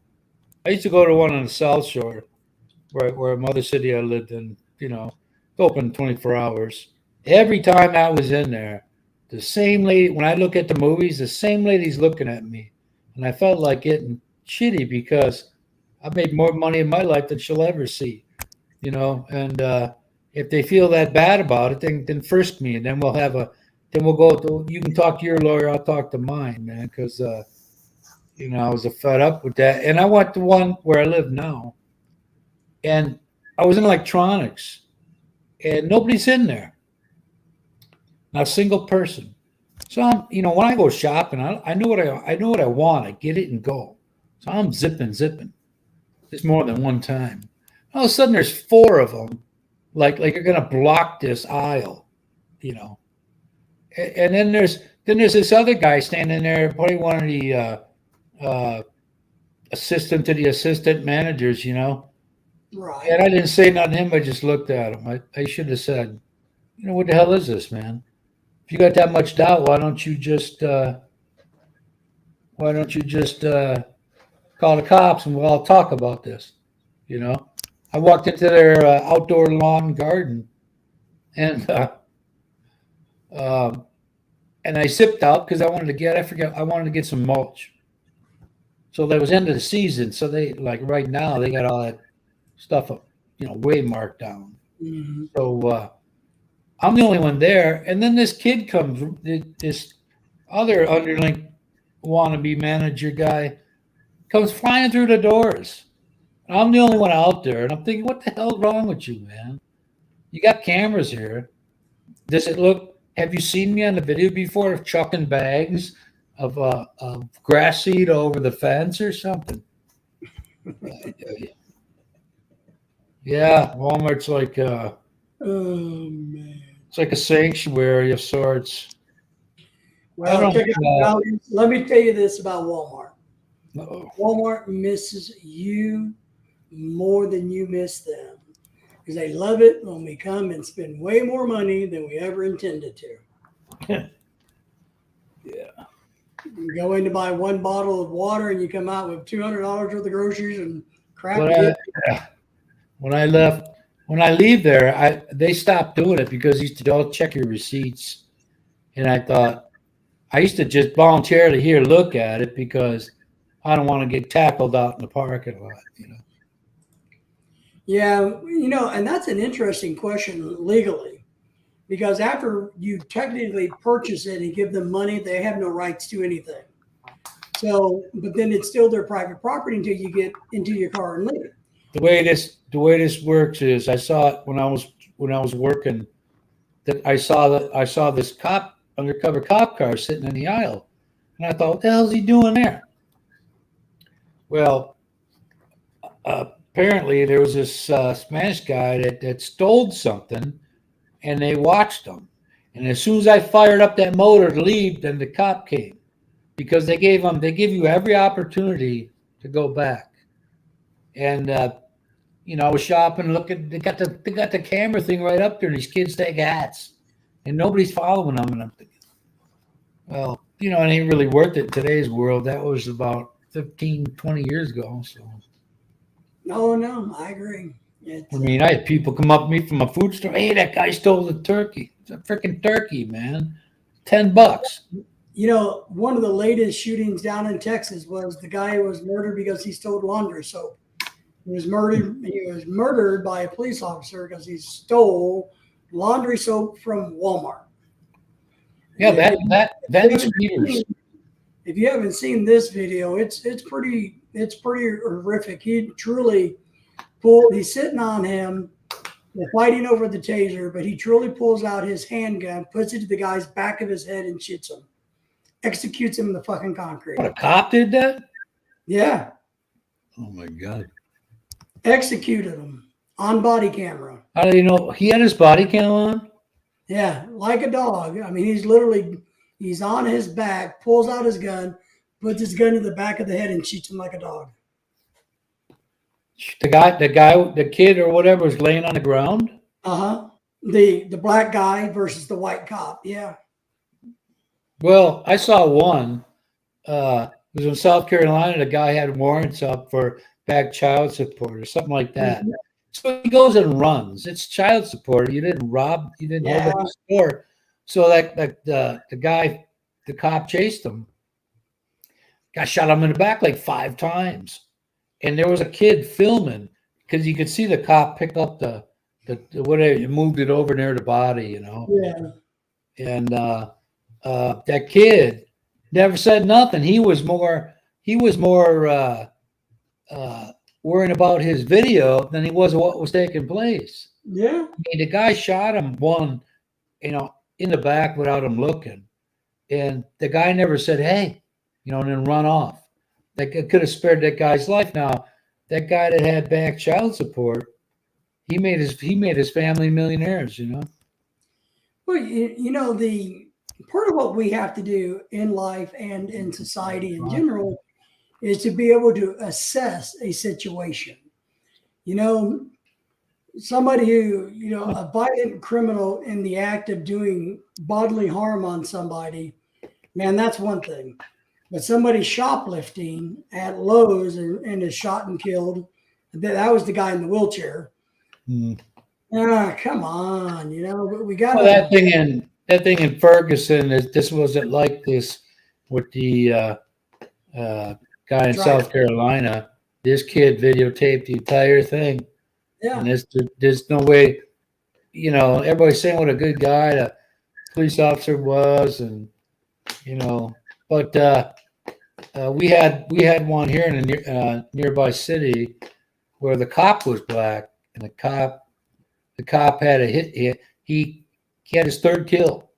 I used to go to one on the South Shore, where Mother City I lived in. It's open 24 hours. Every time I was in there, the same lady. When I look at the movies, the same lady's looking at me, and I felt like getting shitty because I've made more money in my life than she'll ever see. And if they feel that bad about it, then frisk me, and then we'll go to, you can talk to your lawyer, I'll talk to mine, man, because I was fed up with that. And I went to one where I live now, and I was in electronics, and nobody's in there, not a single person. So when I go shopping, I know what I want. I get it and go. So I'm zipping. There's more than one time. All of a sudden, there's 4 of them, like you're gonna block this aisle, And then there's this other guy standing there, probably one of the assistant to the assistant managers, Right. And I didn't say nothing to him. I just looked at him. I should have said, what the hell is this, man? If you got that much doubt, why don't you just call the cops and we'll all talk about this? I walked into their outdoor lawn garden, and I zipped out because I wanted to get some mulch. So that was end of the season. So they, like, right now they got all that stuff up, way marked down. Mm-hmm. So I'm the only one there, and then this kid comes, this other underling wannabe manager guy comes flying through the doors. I'm the only one out there, and I'm thinking, what the hell's wrong with you, man? You got cameras here. Does it look? Have you seen me on the video before of chucking bags of grass seed over the fence or something? Yeah, Walmart's like Oh man. it's like a sanctuary of sorts. Well, let me tell you this about Walmart. Uh-oh. Walmart misses you more than you miss them, because they love it when we come and spend way more money than we ever intended to. Yeah. You go in to buy one bottle of water and you come out with $200 worth of groceries and crap. When I leave there, they stopped doing it because you used to all check your receipts, and I thought I used to just voluntarily look at it because I don't want to get tackled out in the parking lot, Yeah, and that's an interesting question legally, because after you technically purchase it and give them money, they have no rights to anything. So, but then it's still their private property until you get into your car and leave. The way this works is, I saw it when I was working, that I saw this undercover cop car sitting in the aisle, and I thought, what the hell is he doing there? Well, apparently there was this Spanish guy that stole something, and they watched him. And as soon as I fired up that motor to leave, then the cop came because they give you every opportunity to go back. And I was shopping, looking. They got the camera thing right up there. And these kids take hats, and nobody's following them. And I'm thinking, well, it ain't really worth it in today's world. That was about 15, 20 years ago. So, No, I agree. I mean, I had people come up to me from a food store. Hey, that guy stole the turkey. It's a freaking turkey, man. $10. One of the latest shootings down in Texas was the guy who was murdered because he stole laundry soap. He was murdered by a police officer because he stole laundry soap from Walmart. Yeah, that's Peters. If you haven't seen this video, it's pretty horrific. He's sitting on him. They're fighting over the taser, but he truly pulls out his handgun, puts it to the guy's back of his head, and shoots him. Executes him in the fucking concrete. What, a cop did that? Yeah. Oh my God. Executed him on body camera. How do you know he had his body cam on? Yeah, like a dog. I mean, he's on his back, pulls out his gun, puts his gun to the back of the head, and shoots him like a dog. The kid or whatever was laying on the ground. The black guy versus the white cop. Yeah. Well, I saw one. It was in South Carolina. The guy had warrants up for back child support or something like that. Mm-hmm. So he goes and runs. It's child support. You didn't rob. You didn't hold up the store. So the cop chased him. Guy shot him in the back like 5 times. And there was a kid filming because you could see the cop pick up the whatever, you moved it over near the body, Yeah. And that kid never said nothing. He was more worrying about his video than he was what was taking place. Yeah. I mean, the guy shot him in the back without him looking. And the guy never said, hey, and then run off. That could have spared that guy's life. Now, that guy that had back child support, he made his family millionaires, Well, the part of what we have to do in life and in society in general is to be able to assess a situation. Somebody who, a violent criminal in the act of doing bodily harm on somebody, man, that's one thing. But somebody shoplifting at Lowe's and is shot and killed, that was the guy in the wheelchair. Come on, we got that thing in Ferguson. This wasn't like this with the guy in South Carolina. This kid videotaped the entire thing. Yeah. And there's no way, everybody's saying what a good guy the police officer was, and but we had one here in a nearby city where the cop was black, and the cop had a hit. He had his 3rd kill.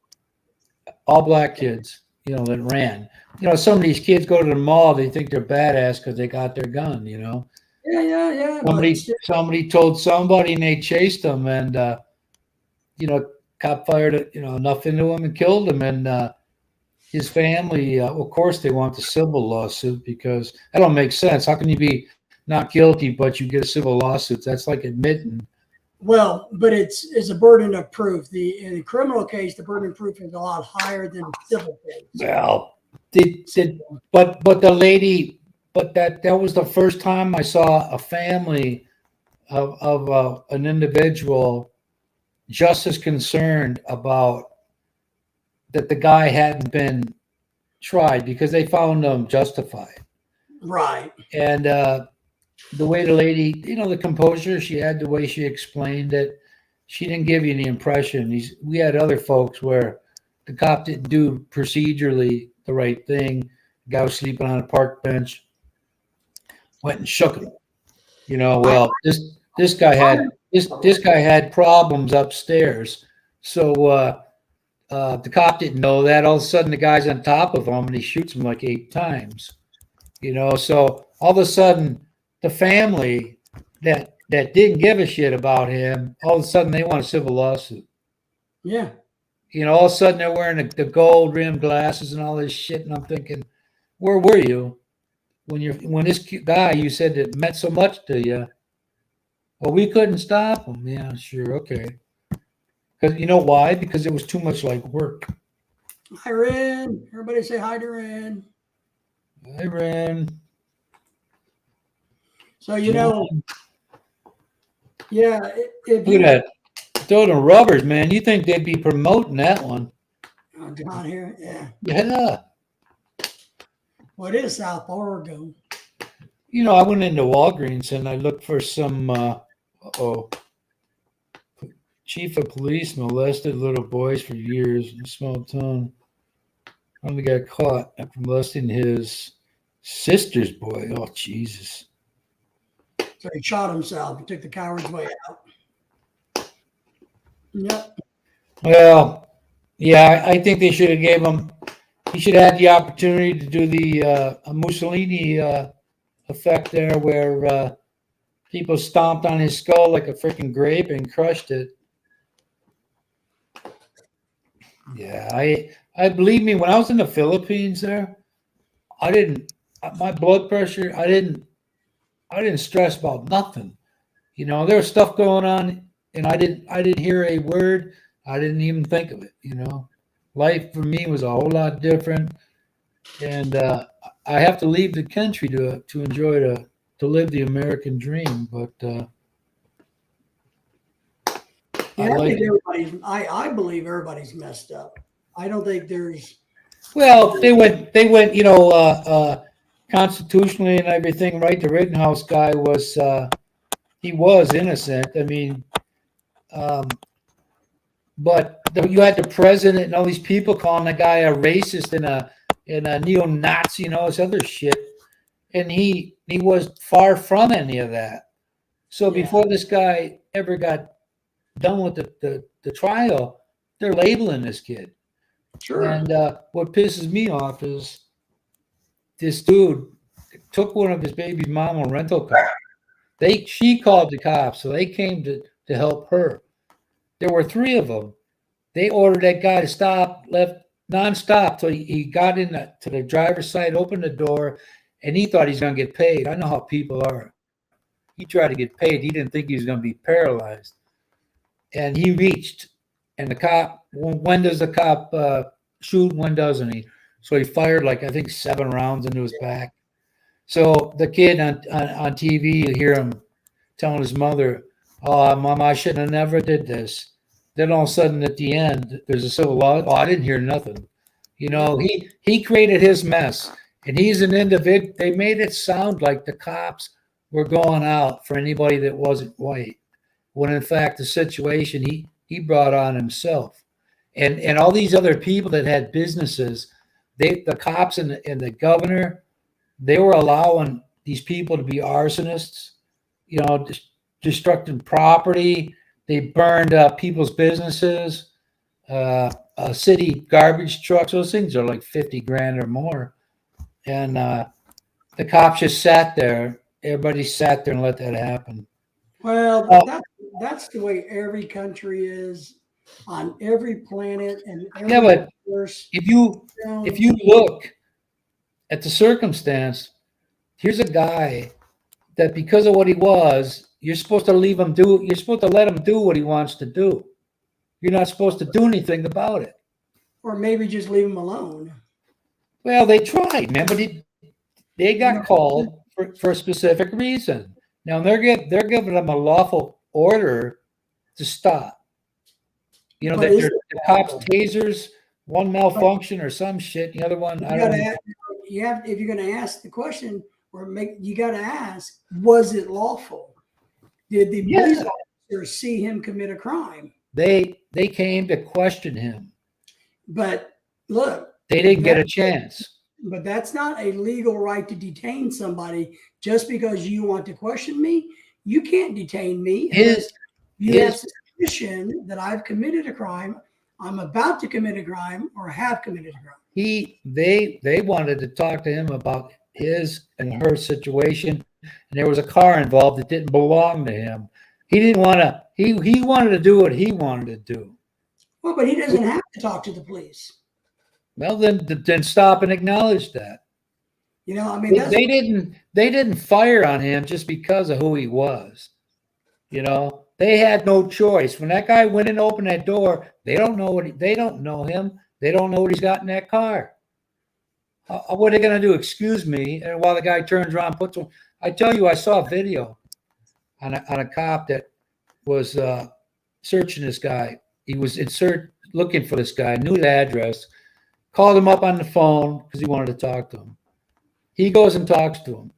All black kids, that ran. Some of these kids go to the mall. They think they're badass because they got their gun. Yeah. Somebody told somebody, and they chased them, and cop fired enough into him and killed him, and his family, of course, they want the civil lawsuit because that don't make sense. How can you be not guilty, but you get a civil lawsuit? That's like admitting. Well, but it's a burden of proof. In a criminal case, the burden of proof is a lot higher than civil case. Well, but the lady, but that was the first time I saw a family of an individual just as concerned about that the guy hadn't been tried because they found him justified. Right. And the way the lady, the composure she had, the way she explained it, she didn't give you the impression. We had other folks where the cop didn't do procedurally the right thing. The guy was sleeping on a park bench, went and shook him. Well, this guy had problems upstairs. So the cop didn't know that. All of a sudden, the guy's on top of him, and he shoots him like 8 times. So all of a sudden, the family that didn't give a shit about him, all of a sudden they want a civil lawsuit. Yeah. All of a sudden they're wearing the gold rimmed glasses and all this shit, and I'm thinking, where were you when this guy you said that meant so much to you? Well, we couldn't stop him. Yeah, sure, okay. Because you know why? Because it was too much like work. Hi, Ren. Everybody say hi to Ren. I ran. So, yeah. If Look at that. Throw the rubbers, man. You think they'd be promoting that one? down here, yeah. Yeah. Well, it is South Oregon. I went into Walgreens and I looked for some chief of police molested little boys for years in a small town. Only got caught after molesting his sister's boy. Oh, Jesus. So he shot himself. He took the coward's way out. Yep. Well, yeah, I think they should have gave him. He should have had the opportunity to do the Mussolini effect there, where people stomped on his skull like a freaking grape and crushed it. Yeah, I believe me. When I was in the Philippines, there, my blood pressure. I didn't stress about nothing. There was stuff going on, and I didn't hear a word. I didn't even think of it. Life for me was a whole lot different, and I have to leave the country to enjoy to live the American dream. But I believe everybody's messed up. I don't think there's. Well, they went. Constitutionally and everything, right? The Rittenhouse guy he was innocent. I mean, but you had the president and all these people calling the guy a racist and a neo-Nazi and all this other shit, and he was far from any of that. So before this guy ever got done with the trial, they're labeling this kid. Sure. And what pisses me off is this dude took one of his baby's mom on a rental car. She called the cops, so they came to help her. There were 3 of them. They ordered that guy to stop, left nonstop till he got to the driver's side, opened the door, and he thought he's going to get paid. I know how people are. He tried to get paid. He didn't think he was going to be paralyzed. And he reached, and the cop, when does the cop shoot? When doesn't he? So he fired I think 7 rounds into his back. So the kid on TV, you hear him telling his mother, "Oh, Mom, I shouldn't have never did this." Then all of a sudden at the end, there's a civil law. Oh, I didn't hear nothing. He created his mess, and he's an individual. They made it sound like the cops were going out for anybody that wasn't white, when in fact the situation he brought on himself, and all these other people that had businesses, the cops and the governor, they were allowing these people to be arsonists, destructing property. They burned people's businesses, city garbage trucks. Those things are like 50 grand or more. And the cops just sat there. Everybody sat there and let that happen. Well, that's the way every country is on every planet. And but if you look at the circumstance, here's a guy that because of what he was, you're supposed to let him do what he wants to do. You're not supposed to do anything about it. Or maybe just leave him alone. Well, they tried, man, but they got called for a specific reason. Now they're giving them a lawful order to stop. The cops tasers, one malfunction or some shit, the other one. If you're going to ask the question, you got to ask, was it lawful? Did the police officer see him commit a crime? They came to question him. But look, they didn't get a chance. But that's not a legal right to detain somebody just because you want to question me. You can't detain me. You have suspicion that I've committed a crime, I'm about to commit a crime, or have committed a crime. They wanted to talk to him about his and her situation, and there was a car involved that didn't belong to him. He didn't want to. He wanted to do what he wanted to do. Well, but he doesn't have to talk to the police. Well, then stop and acknowledge that. You know, I mean, They didn't fire on him just because of who he was. You know, they had no choice. When that guy went and opened that door, they don't know they don't know him. They don't know what he's got in that car. What are they going to do? Excuse me. And while the guy turns around, puts one. I tell you, I saw a video on a cop that was searching this guy. He was looking for this guy, knew the address, called him up on the phone because he wanted to talk to him. He goes and talks to him.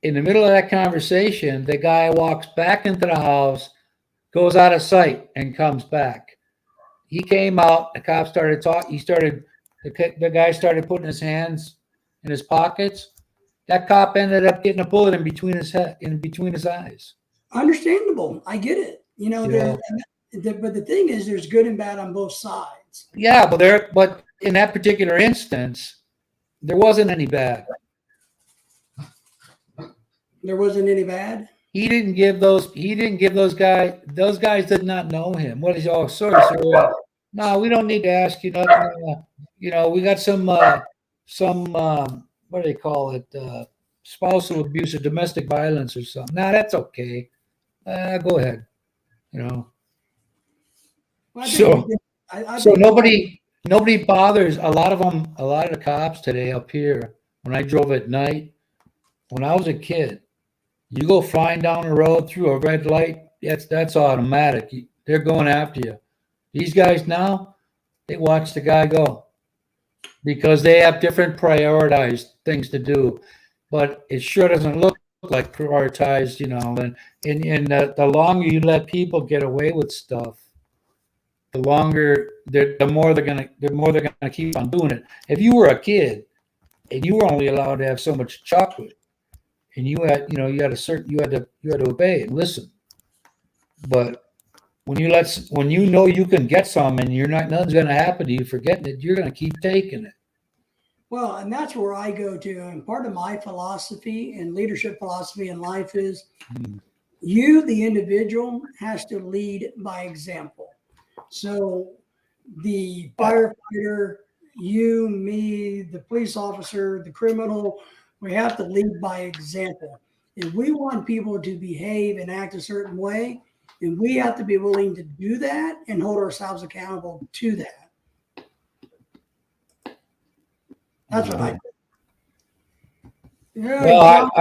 In the middle of that conversation, the guy walks back into the house, goes out of sight, and comes back. He came out. The cop started talking. The guy started putting his hands in his pockets. That cop ended up getting a bullet in between his eyes. understandable. I get it. You know, Yeah. but the thing is, there's good and bad on both sides. Yeah, but in that particular instance, there wasn't any bad. There wasn't any bad. He didn't give those guys. Those guys did not know him. What is all sorry, sir? No, we don't need to ask you nothing. You know, we got some what do they call it? Spousal abuse or domestic violence or something. No, that's okay. Go ahead. You know. Well, I So think nobody bothers. A lot of the cops today up here. When I drove at night, when I was a kid, you go flying down the road through a red light. That's automatic. They're going after you. These guys now, they watch the guy go because they have different prioritized things to do. But it sure doesn't look like prioritized, you know. And the longer you let people get away with stuff, the more they're gonna keep on doing it. If you were a kid and you were only allowed to have so much chocolate, and you had to obey and listen. But when you know you can get some and nothing's gonna happen to you for getting it, you're gonna keep taking it. well, and that's where I go to. And part of my philosophy and leadership philosophy in life is you, the individual, has to lead by example. So the firefighter, you, me, the police officer, the criminal, we have to lead by example. If we want people to behave and act a certain way, then we have to be willing to do that and hold ourselves accountable to that. That's what I do. Yeah, Well,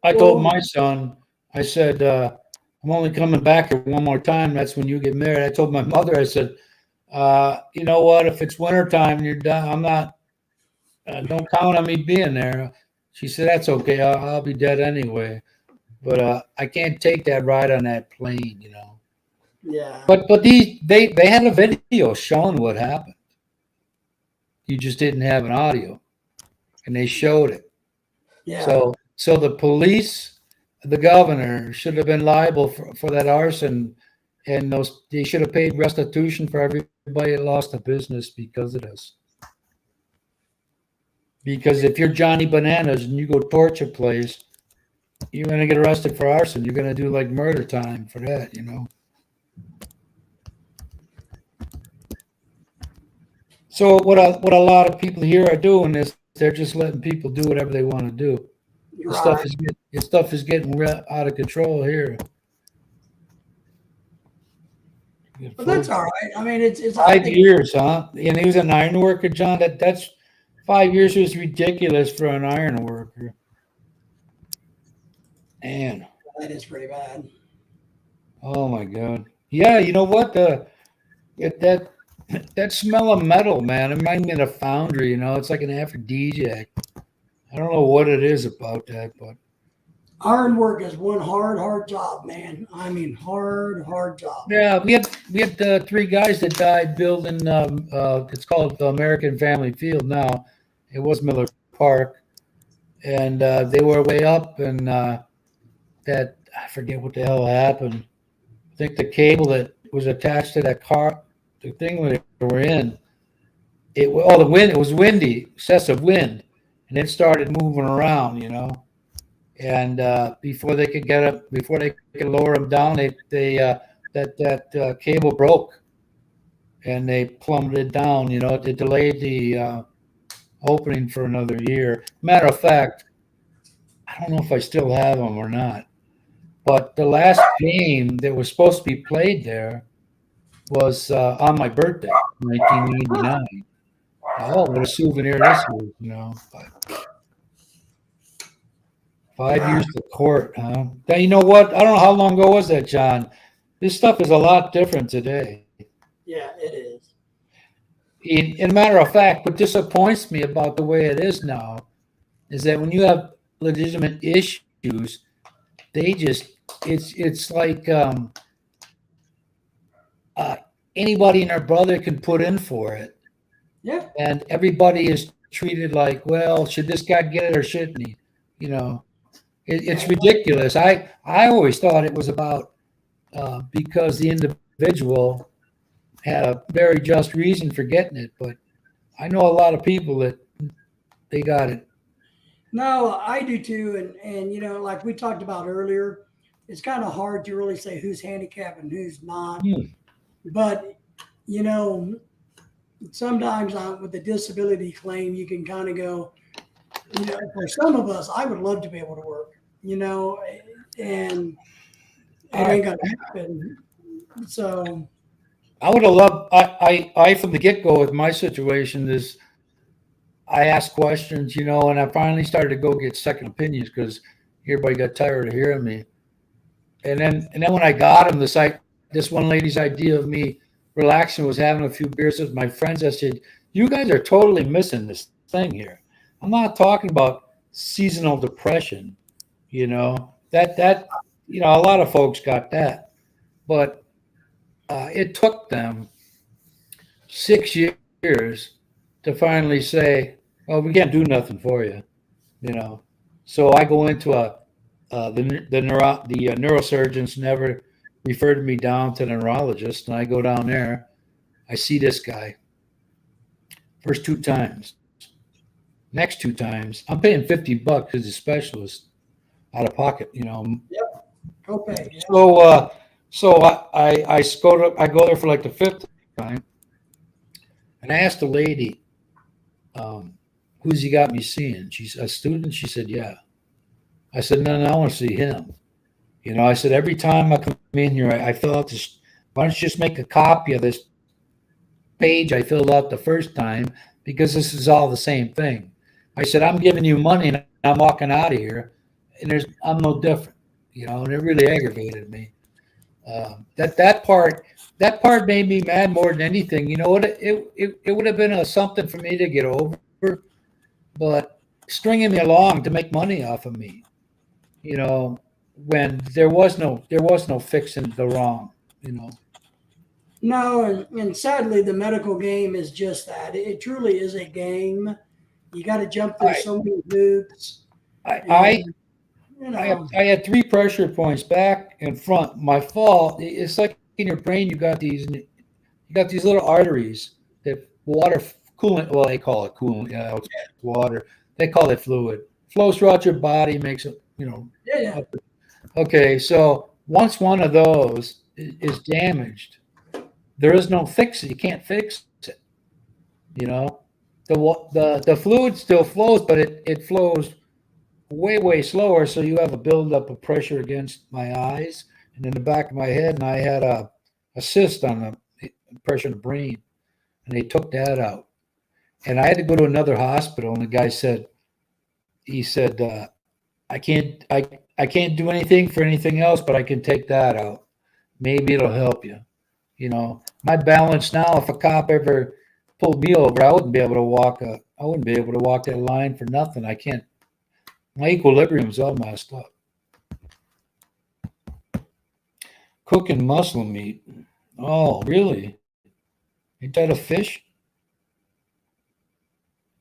I told my son, I said, I'm only coming back here one more time. That's when you get married. I told my mother, I said, you know what? If it's wintertime and you're done, I'm not. Don't count on me being there. She said, that's okay. I'll be dead anyway. But I can't take that ride on that plane, you know. Yeah. But they had a video showing what happened. You just didn't have an audio, and they showed it. Yeah. So the police, the governor should have been liable for that arson, and they should have paid restitution for everybody that lost a business because of this. Because if you're Johnny Bananas and you go torch a place, you're going to get arrested for arson. You're going to do like murder time for that, you know. So what a lot of people here are doing is they're just letting people do whatever they want to do. This stuff is getting out of control here. But that's all right. I mean, it's 5 years, huh? And he was an iron worker, John. That's 5 years is ridiculous for an iron worker. Man, that is pretty bad. Oh my God. Yeah, you know what? That smell of metal, man. It reminds me of a foundry. You know, it's like an aphrodisiac. I don't know what it is about that, but iron work is one hard job, man. I mean, hard job. Yeah, we had 3 guys that died building. It's called the American Family Field now. It was Miller Park, and they were way up, and that I forget what the hell happened. I think the cable that was attached to that car, the thing we were in, the wind. It was windy, excessive wind, and it started moving around, And before they could get up, before they could lower them down, that cable broke, and they plummeted down. It delayed the opening for another year. Matter of fact, I don't know if I still have them or not. But the last game that was supposed to be played there was on my birthday, 1989. Oh, what a souvenir this is. But 5 years to court, huh? Now, you know what? I don't know how long ago was that, John. This stuff is a lot different today. Yeah, it is. In a matter of fact, what disappoints me about the way it is now is that when you have legitimate issues, they just it's like uh, anybody and their brother can put in for it, Yeah. and everybody is treated like, well, should this guy get it or shouldn't he? It's ridiculous. I always thought it was about because the individual had a very just reason for getting it, but I know a lot of people that they got it. No, I do too. And like we talked about earlier, it's kind of hard to really say who's handicapped and who's not. Hmm. But you know, sometimes with the disability claim, you can kind of go, for some of us, I would love to be able to work, and it ain't gonna happen. So I would have loved. I from the get go with my situation is I asked questions, and I finally started to go get second opinions because everybody got tired of hearing me. And then when I got him, this one lady's idea of me relaxing was having a few beers with my friends. I said, "You guys are totally missing this thing here. I'm not talking about seasonal depression. A lot of folks got that, but it took them 6 years to finally say, "Well, we can't do nothing for you." You know, so I go into the neurosurgeons never referred me down to the neurologist, and I go down there. I see this guy first 2 times. Next 2 times, I'm paying $50 as a specialist out of pocket. yep, okay, yeah. So I go there for like the fifth time, and I asked the lady, "Who's he got me seeing?" She's a student. She said, "Yeah." I said, "No, no, I want to see him." I said, "Every time I come in here, I fill out this. Why don't you just make a copy of this page I filled out the first time because this is all the same thing." I said, "I'm giving you money and I'm walking out of here, and I'm no different." And it really aggravated me. That part made me mad more than anything. It would have been something for me to get over, but stringing me along to make money off of me, you know, when there was no fixing the wrong, you know. No, and sadly, the medical game is just that. It truly is a game. You got to jump through I so many hoops, I I and I have I had 3 pressure points back and front. My fall, it's like in your brain you got these little arteries that water coolant. Well, they call it coolant. Yeah, it's water. They call it fluid. Flows throughout your body, makes it. yeah, yeah. Up. Okay, so once one of those is damaged, there is no fix it. You can't fix it. You know, the fluid still flows, but it flows way slower. So you have a buildup of pressure against my eyes and in the back of my head, and I had a cyst on the pressure in the brain, and they took that out. And I had to go to another hospital, and the guy said, I can't do anything for anything else, but I can take that out. Maybe it'll help you. My balance now, if a cop ever pulled me over, I wouldn't be able to walk. I wouldn't be able to walk that line for nothing. I can't. My equilibrium's all messed up. Cooking muscle meat. Oh, really? Ain't that a fish?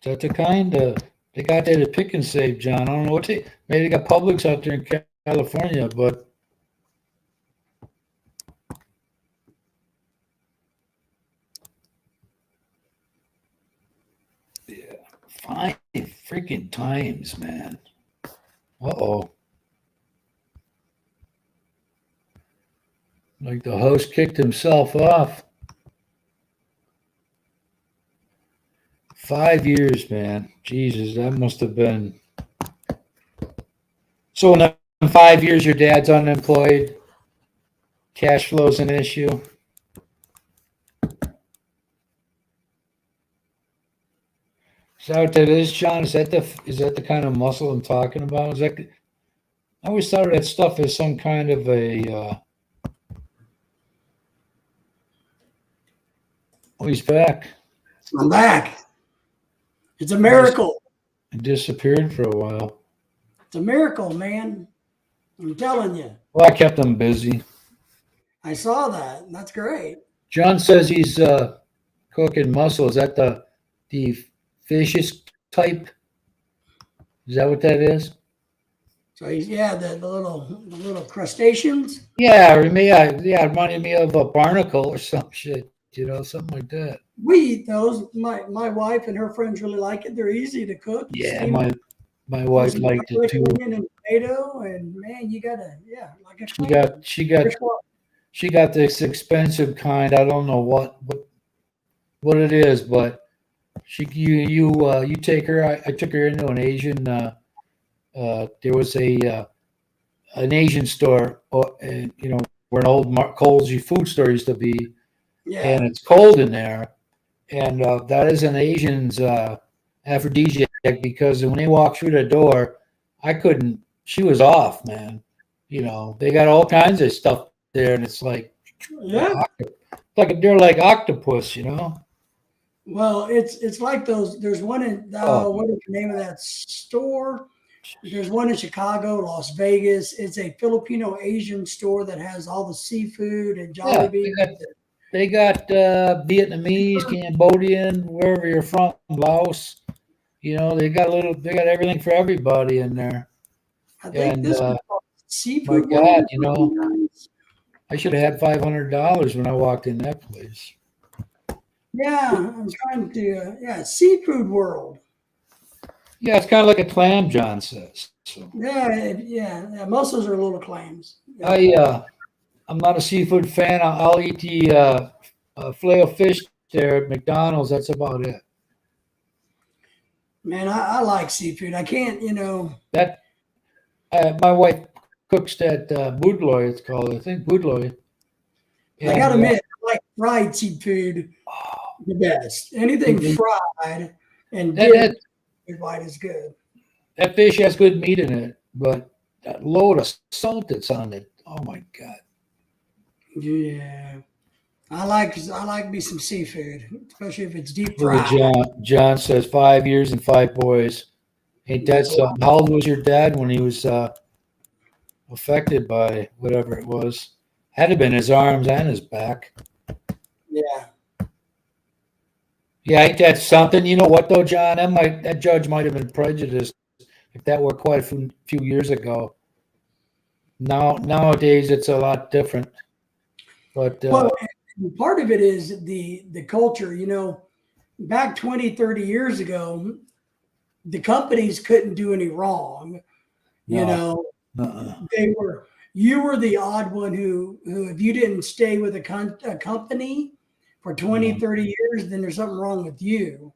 Is that the kind? They got that at Pick and Save, John. I don't know what maybe they got Publix out there in California, but yeah, fine freaking times, man. Uh-oh. Like the host kicked himself off. 5 years, man. Jesus, that must have been. So in 5 years, your dad's unemployed. Cash flow's an issue. Is that what that is, John? Is that the kind of muscle I'm talking about? Is that? I always thought of that stuff as some kind of a. Oh, he's back. I'm back. It's a miracle. He disappeared for a while. It's a miracle, man. I'm telling you. Well, I kept him busy. I saw that. That's great. John says he's cooking mussel. Is that the fishiest type? Is that what that is? So he's the little crustaceans. Yeah, it reminded me of a barnacle or some shit, something like that. We eat those. My wife and her friends really like it. They're easy to cook. Yeah, my wife liked it too. Onion and tomato, and man, you gotta like a she got this expensive kind. I don't know what it is, but you take her. I took her into an Asian. There was an Asian store, where an old Coles food store used to be, and it's cold in there, and that is an Asian's aphrodisiac because when they walked through the door, I couldn't. She was off, man. They got all kinds of stuff there, and it's like, they're like octopus, Well, it's like those. There's one in what is the name of that store? There's one in Chicago, Las Vegas. It's a Filipino Asian store that has all the seafood and Jollibee. They got Vietnamese, Cambodian, wherever you're from, Laos. They got everything for everybody in there. I think this is seafood. My God, I should have had $500 when I walked in that place. Yeah, I'm trying to. Seafood World. Yeah, it's kind of like a clam, John says. So. Yeah. Mussels are little clams. I'm not a seafood fan. I'll eat the filet of fish there at McDonald's. That's about it. Man, I like seafood. I can't, That my wife cooks that boudoir. It's called, I think, boudoir. I gotta admit, I like fried seafood the best. Anything fried and white is good. That fish has good meat in it, but that load of salt that's on it. Oh my God. Yeah. I like me some seafood, especially if it's deep fried. John says 5 years and 5 boys. Ain't that something? How old was your dad when he was affected by whatever it was? Had to have been his arms and his back. Yeah. Yeah, ain't that something? You know what though, John? That judge might have been prejudiced if that were quite a few years ago. Nowadays it's a lot different. But part of it is the culture. Back 20, 30 years ago, the companies couldn't do any wrong. You were the odd one who if you didn't stay with a company for 20, 30 years, then there's something wrong with you.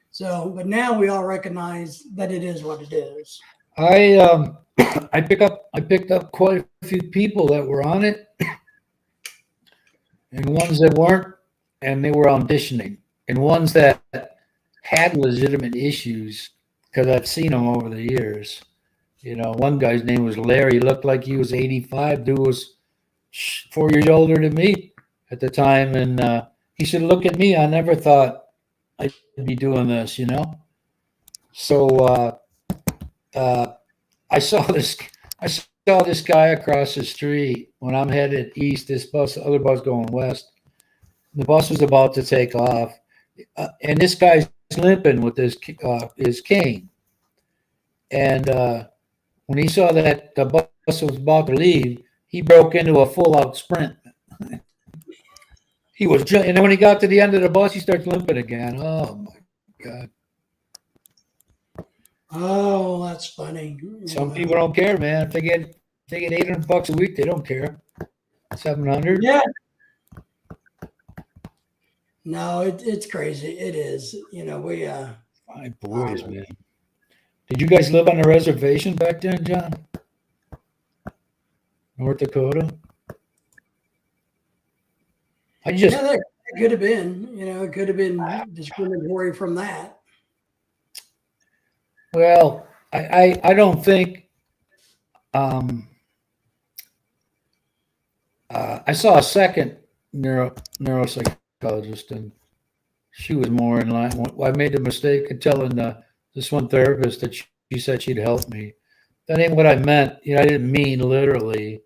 So, but now we all recognize that it is what it is. I picked up quite a few people that were on it, and ones that weren't, and they were auditioning, and ones that had legitimate issues because I've seen them over the years. One guy's name was Larry. He looked like he was 85. Dude was 4 years older than me at the time, and he said, "Look at me. I never thought I'd be doing this." So I saw this guy across the street when I'm headed east. This other bus going west. The bus was about to take off, and this guy's limping with his cane. And when he saw that the bus was about to leave, he broke into a full-out sprint. He was, and then when he got to the end of the bus, he starts limping again. Oh my God! Oh, that's funny. Some people don't care, man. If they get $800 a week, they don't care. 700. Yeah. No, it's crazy. It is. You know, we My boys, man. Did you guys live on a reservation back then, John? North Dakota? I just yeah, that could have been. You know, it could have been discriminatory from that. well, I don't think I saw a second neuropsychologist, and she was more in line. I made the mistake of telling this one therapist that she said she'd help me. That ain't what I meant. You know, I didn't mean literally.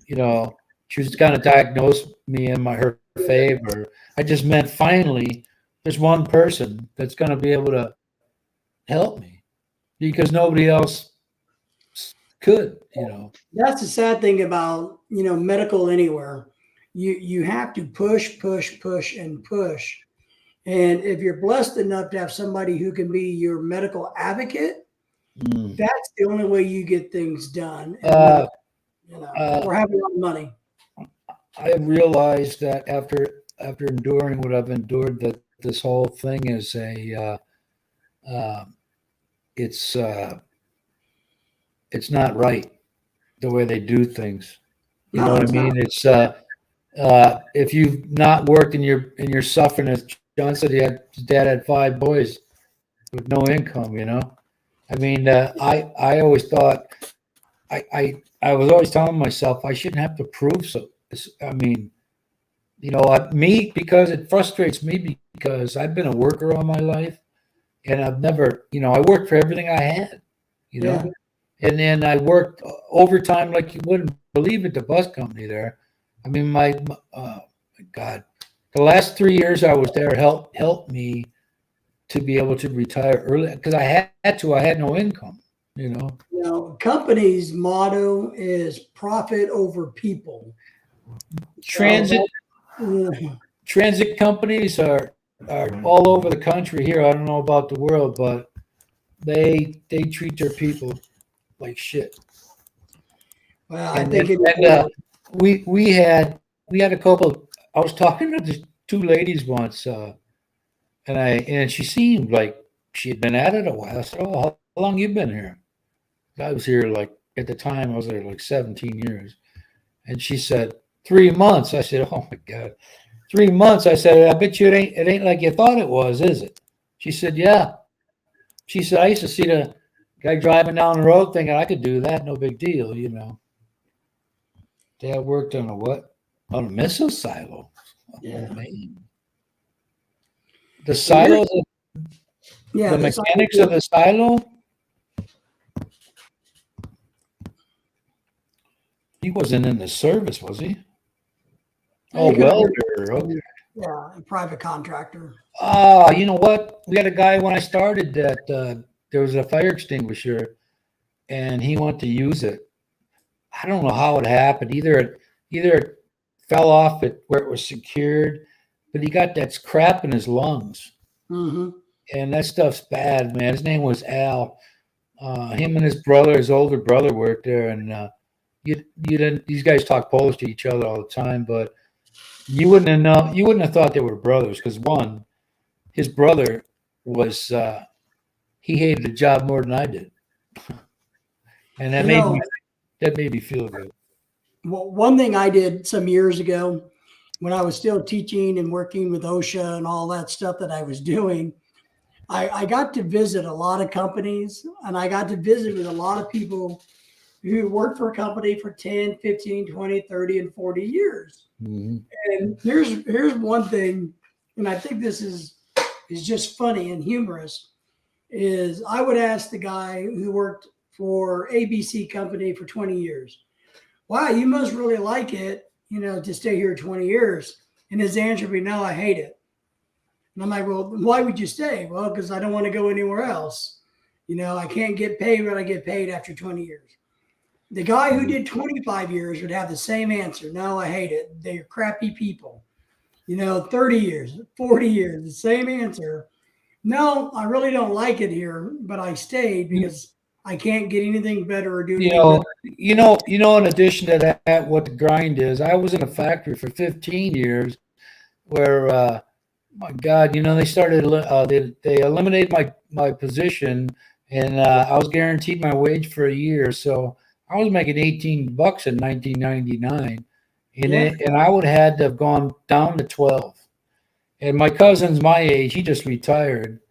You know, she was going to diagnose me in her favor. I just meant finally there's one person that's going to be able to help me because nobody else could. You know, That's the sad thing about, you know, medical anywhere. You have to push, push, push, and push. And if you're blessed enough to have somebody who can be your medical advocate, that's the only way you get things done. And, you know, or have a lot of money. I realized that after enduring what I've endured, that this whole thing is it's not right the way they do things. You know No, what I it's mean? not. It's if you've not worked and you're suffering, as John said, his dad had 5 boys with no income. You know, I mean, I always thought I was always telling myself I shouldn't have to prove so. I mean, you know, me because it frustrates me because I've been a worker all my life, and I've never, you know, I worked for everything I had, you know, and then I worked overtime like you wouldn't believe at the bus company there. I mean, my God, the last 3 years I was there helped me to be able to retire early because I had to. I had no income, you know. You know, company's motto is profit over people. Transit Yeah. transit companies are all over the country here. I don't know about the world, but they treat their people like shit. Well, I And think we had a couple. I was talking to the 2 ladies once, and she seemed like she had been at it a while. I said, "Oh, how long you been here?" I was here like at the time I was there like 17 years, and she said 3 months. I said, "Oh my God." 3 months. I said, I bet you it ain't like you thought it was, is it? She said, yeah. She said, I used to see the guy driving down the road thinking I could do that, no big deal, you know. Dad worked on a what? On a missile silo. Yeah. Oh, man. The silos, the mechanics of the silo. He wasn't in the service, was he? Oh, welder. Okay. Yeah, a private contractor. You know what? We had a guy when I started that there was a fire extinguisher, and he wanted to use it. I don't know how it happened. Either it fell off it where it was secured, but he got that crap in his lungs, and that stuff's bad, man. His name was Al. Him and his older brother, worked there, and you didn't. These guys talk Polish to each other all the time, but you wouldn't have thought they were brothers because one, his brother was he hated the job more than I did, and that made me feel good. Well, one thing I did some years ago when I was still teaching and working with OSHA and all that stuff that I was doing, I got to visit a lot of companies, and I got to visit with a lot of people who worked for a company for 10, 15, 20, 30, and 40 years. Mm-hmm. And here's one thing, and I think this is just funny and humorous, is I would ask the guy who worked for ABC company for 20 years, wow, you must really like it, you know, to stay here 20 years. And his answer would be, no, I hate it. And I'm like, well, why would you stay? Well, because I don't want to go anywhere else. You know, I can't get paid what I get paid after 20 years. The guy who did 25 years would have the same answer. No, I hate it. They're crappy people. You know, 30 years, 40 years, the same answer. No, I really don't like it here, but I stayed because I can't get anything better or do You anything know, better. in addition to that, what the grind is, I was in a factory for 15 years where, my God, they started, they eliminated my position, and I was guaranteed my wage for a year. So I was making $18 in 1999, Yeah. and I would have had to have gone down to 12. And my cousin's my age; he just retired.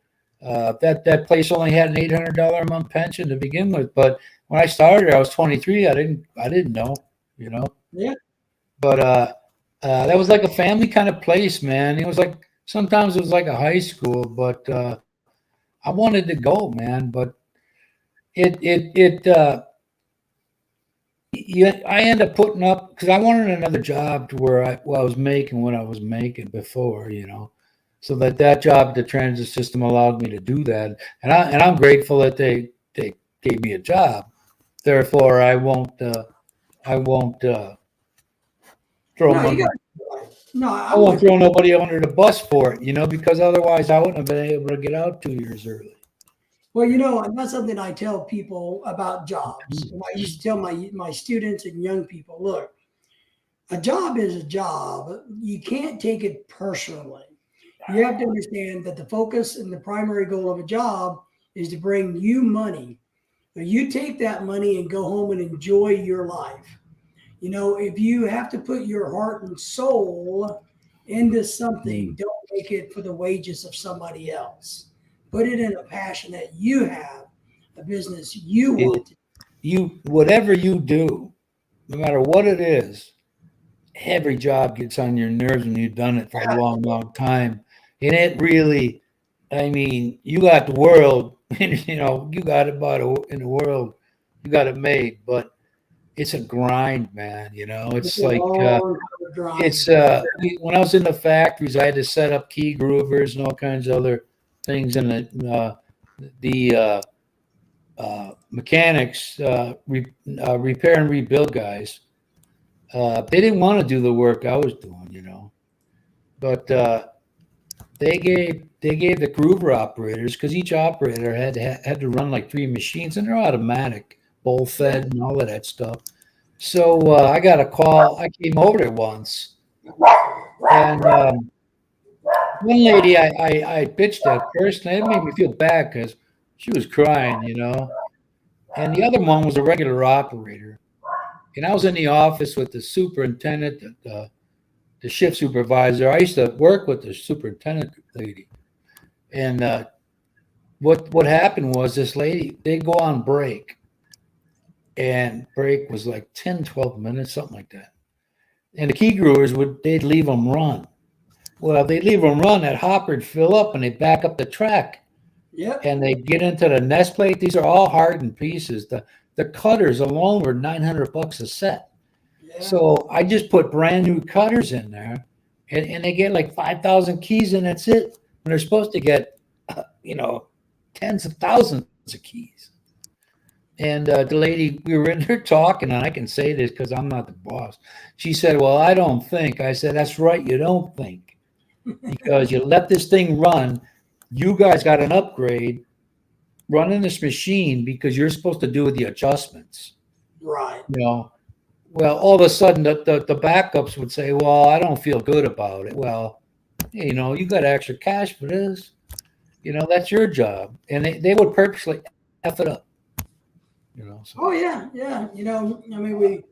That place only had an $800 a month pension to begin with, but when I started, I was 23. I didn't know, you know. Yeah. But that was like a family kind of place, man. It was like sometimes it was like a high school, but I wanted to go, man. But it I ended up putting up because I wanted another job to where I was making what I was making before. So that job at the transit system allowed me to do that, and I'm grateful that they gave me a job. Therefore, I won't throw No, you money. got no. I I'm won't with you. throw nobody under the bus for it, because otherwise I wouldn't have been able to get out 2 years early. Well, and that's something I tell people about jobs. And I used to tell my students and young people, look, a job is a job. You can't take it personally. You have to understand that the focus and the primary goal of a job is to bring you money. Now, you take that money and go home and enjoy your life. If you have to put your heart and soul into something, Mm. don't make it for the wages of somebody else. Put it in a passion that you have, a business you It, want to. whatever you do, no matter what it is, every job gets on your nerves when you've done it for a long, long time. And it really, I mean, you got the world, you got it in the world, you got it made, but it's a grind, man. It's It's a like, long grind. when I was in the factories, I had to set up key groovers and all kinds of other things, and the mechanics, repair and rebuild guys, they didn't want to do the work I was doing. But they gave the groover operators, because each operator had to run like 3 machines, and they're automatic, bowl Yeah. fed, and all of that stuff. So I got a call. I came over there once, and one lady I bitched at first, and it made me feel bad because she was crying. And the other one was a regular operator. And I was in the office with the superintendent, the shift supervisor. I used to work with the superintendent lady. And what happened was this lady, they'd go on break, and break was like 10, 12 minutes, something like that. And the key growers they'd leave them run. Well, they leave them run, that hopper'd fill up, and they back up the track, Yep. and they get into the nest plate. These are all hardened pieces. The cutters alone were $900 a set. Yeah. So I just put brand new cutters in there, and they get like 5,000 keys, and that's it. When they're supposed to get, tens of thousands of keys. And the lady, we were in there talking, and I can say this because I'm not the boss. She said, "Well, I don't think." I said, "That's right, you don't think, because you let this thing run. You guys got an upgrade running this machine because you're supposed to do the adjustments. Right. You know, well, all of a sudden the backups would say, "Well, I don't feel good about it." Well, you got extra cash for this. That's your job, and they would purposely f it up. So Oh yeah, yeah. I mean,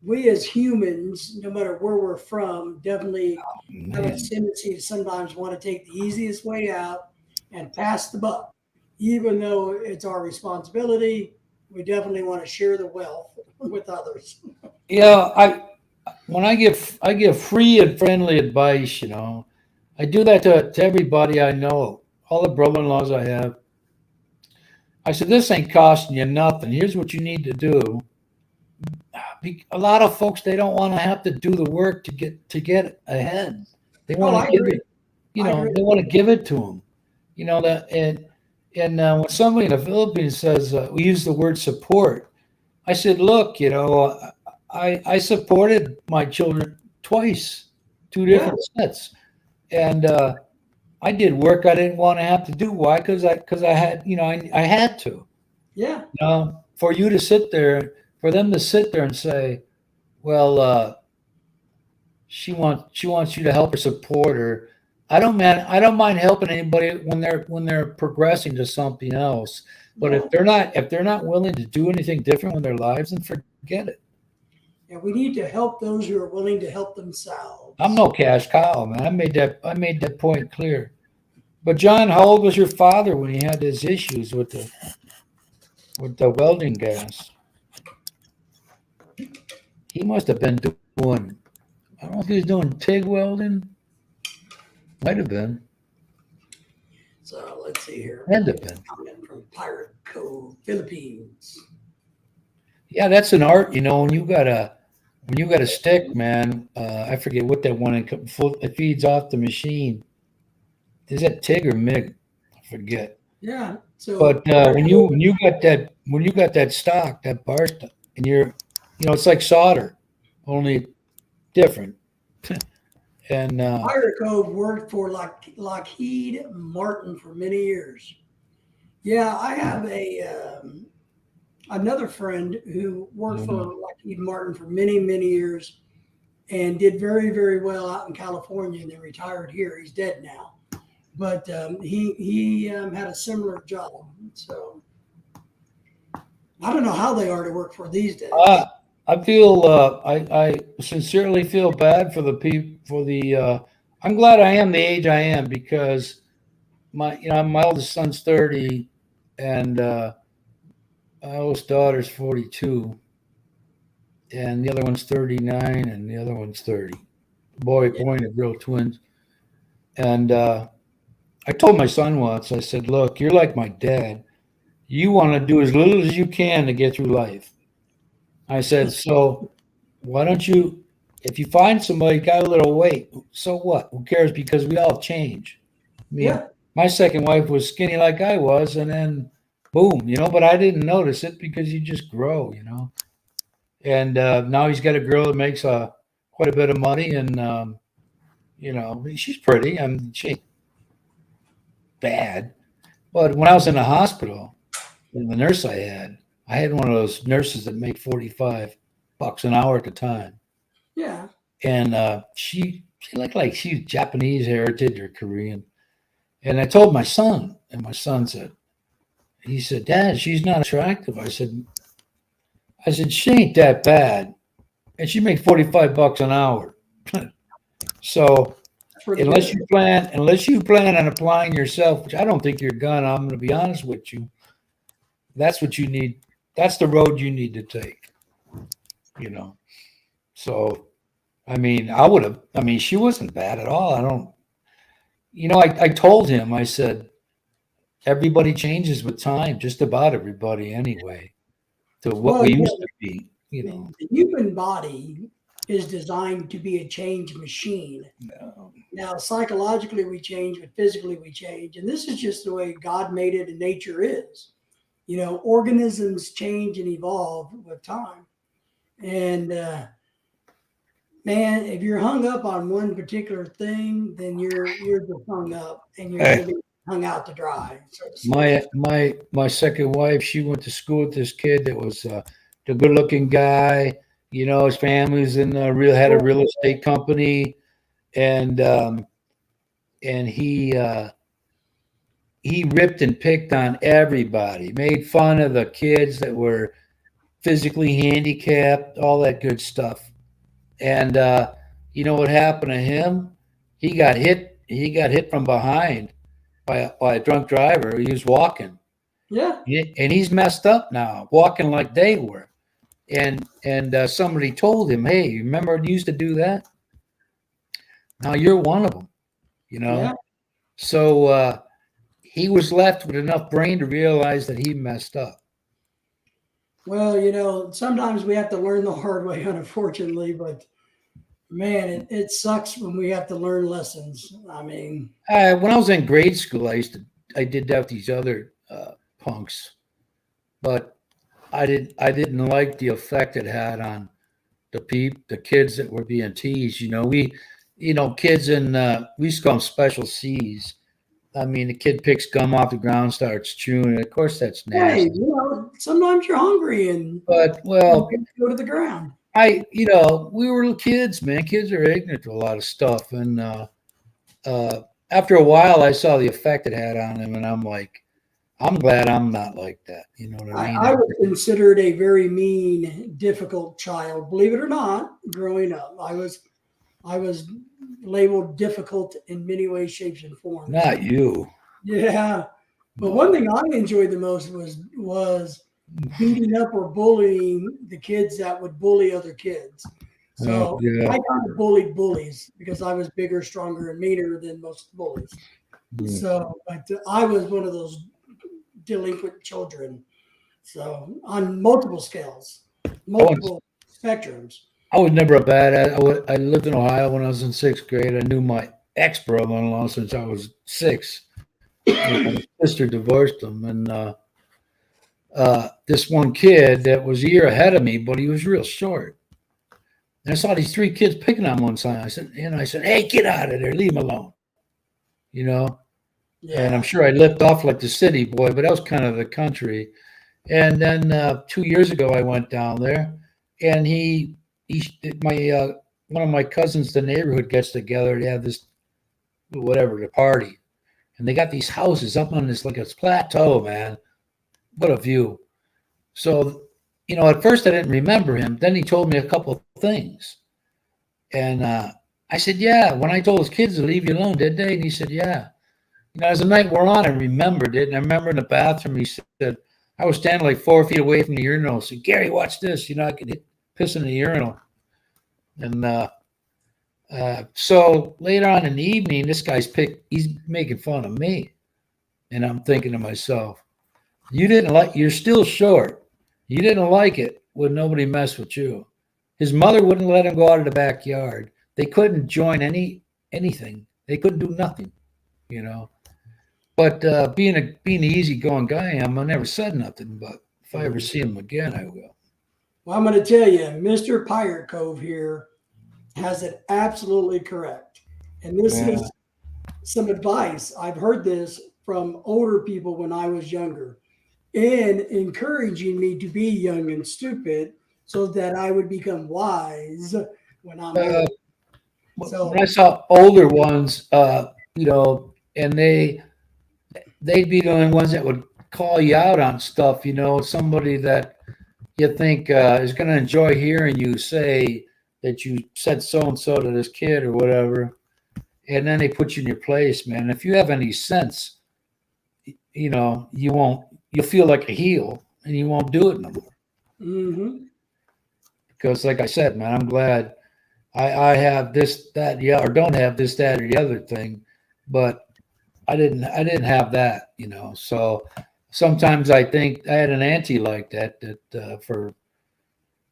we as humans, no matter where we're from, definitely have a man, tendency to sometimes want to take the easiest way out and pass the buck, even though it's our responsibility. We definitely want to share the wealth with others. yeah, when I give free and friendly advice, I do that to everybody I know, all the brother-in-laws I have. I said, this ain't costing you nothing. Here's what you need to do. A lot of folks, they don't want to have to do the work to get ahead. They Oh, want to I give agree. it, I agree. they want to give it to them. That and when somebody in the Philippines says we use the word support, I said, look, I supported my children twice, two Yeah. different sets, and I did work I didn't want to have to do. Why? Because I had, I had to. Yeah. For you to sit there, for them to sit there and say, well, she wants you to help her, support her. I don't mind helping anybody when they're progressing to something else. But Yeah. if they're not willing to do anything different with their lives, then forget it. And we need to help those who are willing to help themselves. I'm no cash cow, man. I made that point clear. But John, how old was your father when he had his issues with the welding gas? He must have been doing. I don't know if he was doing TIG welding. Might have been. So let's see here. Had to have been. Comment from Pirate Cove, Philippines. Yeah, that's an art. When you got a stick, man. I forget what that one. It feeds off the machine. Is that TIG or MIG? I forget. Yeah. So But when you got that stock, that bar stock, and it's like solder, only different. And Pirate Cove worked for Lockheed Martin for many years. Yeah, I have another friend who worked for Lockheed Martin for many, many years and did very, very well out in California, and then retired here. He's dead now, but he had a similar job. So I don't know how they are to work for these days. I feel I sincerely feel bad for the people for the. I'm glad I am the age I am because my oldest son's 30 and my oldest daughter's 42 and the other one's 39 and the other one's 30. Boy and girl twins. And I told my son once, I said, look, you're like my dad. You want to do as little as you can to get through life. I said, so why don't you, if you find somebody got a little weight, so what? Who cares? Because we all change. I mean, Yeah. my second wife was skinny like I was, and then boom, but I didn't notice it because you just grow. And now he's got a girl that makes quite a bit of money, and she's pretty. I mean, she ain't bad. But when I was in the hospital, and the nurse I had one of those nurses that make $45 an hour at the time. Yeah. And she looked like she was Japanese heritage or Korean. And I told my son, and my son he said, Dad, she's not attractive. I said, she ain't that bad. And she makes $45 an hour. So unless you plan on applying yourself, which I don't think you're gonna, I'm gonna be honest with you. That's what you need. That's the road you need to take. So she wasn't bad at all. I told him, I said, everybody changes with time, just about everybody anyway, to what we used to be, The human body is designed to be a change machine. Now, psychologically we change, but physically we change. And this is just the way God made it and nature is. Organisms change and evolve with time. And man, if you're hung up on one particular thing, then you're just hung up and you're going to be hung out to dry. So my second wife, she went to school with this kid that was the good-looking guy. His family was had a real estate company, and he ripped and picked on everybody, made fun of the kids that were physically handicapped, all that good stuff. And you know what happened to him? He got hit from behind by a drunk driver. He was walking. Yeah. And he's messed up now, walking like they were. And somebody told him, hey, remember you used to do that? Now you're one of them, Yeah. So he was left with enough brain to realize that he messed up. Well, sometimes we have to learn the hard way, unfortunately, but man, it sucks when we have to learn lessons. I mean, when I was in grade school, I did that with these other punks, but I didn't like the effect it had on the kids that were being teased. Kids in we used to call them special C's. I mean, the kid picks gum off the ground, starts chewing it. Of course, that's Hey, nasty. sometimes you're hungry and But you well, go to the ground. we were little kids, man. Kids are ignorant to a lot of stuff, and uh, after a while, I saw the effect it had on them, and I'm like, I'm glad I'm not like that. You know what I I mean? was considered a very mean, difficult child. Believe it or not, growing up, I was labeled difficult in many ways, shapes, and forms. Not you. Yeah. But one No. thing I enjoyed the most was beating up or bullying the kids that would bully other kids. So Yeah. I kind of bullied bullies because I was bigger, stronger, and meaner than most bullies. Mm. So, but I was one of those delinquent children. So on multiple scales, multiple spectrums. I was never a bad. I lived in Ohio when I was in sixth grade. I knew my ex brother-in-law since I was 6. My sister divorced him, and this one kid that was a year ahead of me, but he was real short. And I saw these 3 kids picking on one side. I said, "Hey, get out of there! Leave him alone." You know. And I'm Yeah. sure I lipped off like the city boy, but that was kind of the country. And then 2 years ago, I went down there, and he my one of my cousins, the neighborhood gets together. They have this whatever the party, and they got these houses up on this like a plateau, man. What a view! So, at first I didn't remember him. Then he told me a couple of things, and I said, "Yeah." When I told his kids to leave you alone, did they? And he said, "Yeah." As the night wore on, I remembered it, and I remember in the bathroom he said I was standing like 4 feet away from the urinal. I said, "Gary, watch this." I could piss in the urinal, and so later on in the evening, this he's making fun of me, and I'm thinking to myself, you're still short. You didn't like it when nobody messed with you. His mother wouldn't let him go out of the backyard. They couldn't join anything. They couldn't do nothing, you know. But being the easygoing guy I am, I never said nothing. But if I ever see him again, I will. Well, I'm going to tell you, Mr. Pirate Cove here has it absolutely correct. And this Yeah. is some advice. I've heard this from older people when I was younger, and encouraging me to be young and stupid so that I would become wise when I'm Uh, old. So, when I saw older ones, and they'd be the only ones that would call you out on stuff. Somebody that you think is going to enjoy hearing you say that you said so and so to this kid or whatever, and then they put you in your place, man. If you have any sense, you won't. You'll feel like a heel, and you won't do it no more. mhm. Because, like I said, man, I'm glad I have this, that, yeah, or don't have this, that, or the other thing, but I didn't have that. So sometimes I think I had an auntie like that for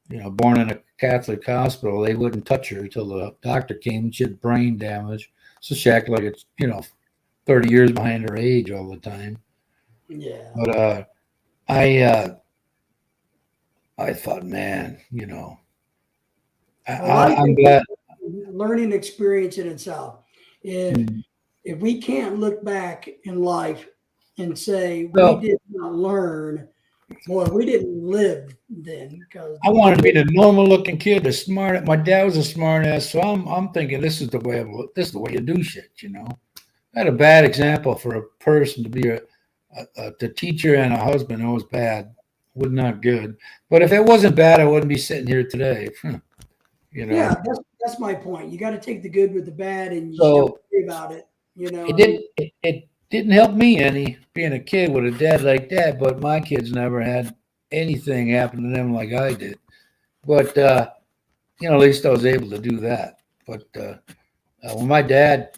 born in a Catholic hospital, they wouldn't touch her until the doctor came and she had brain damage. So she acted like it's 30 years behind her age all the time. Yeah. But I thought, man, Well, I I'm think glad. learning experience in itself. If Mm. if we can't look back in life and say we So did not learn, boy, we didn't live then because I we wanted to be did. the normal looking kid, the smart. My dad was a smart ass, so I'm thinking this is the way you do shit. I had a bad example for a person to be a teacher and a husband. It was bad, was not good. But if it wasn't bad, I wouldn't be sitting here today. You know. Yeah, that's my point. You got to take the good with the bad, and you just don't So worry about it. You know, it I mean, didn't help me any being a kid with a dad like that. But my kids never had anything happen to them like I did. But at least I was able to do that. But when my dad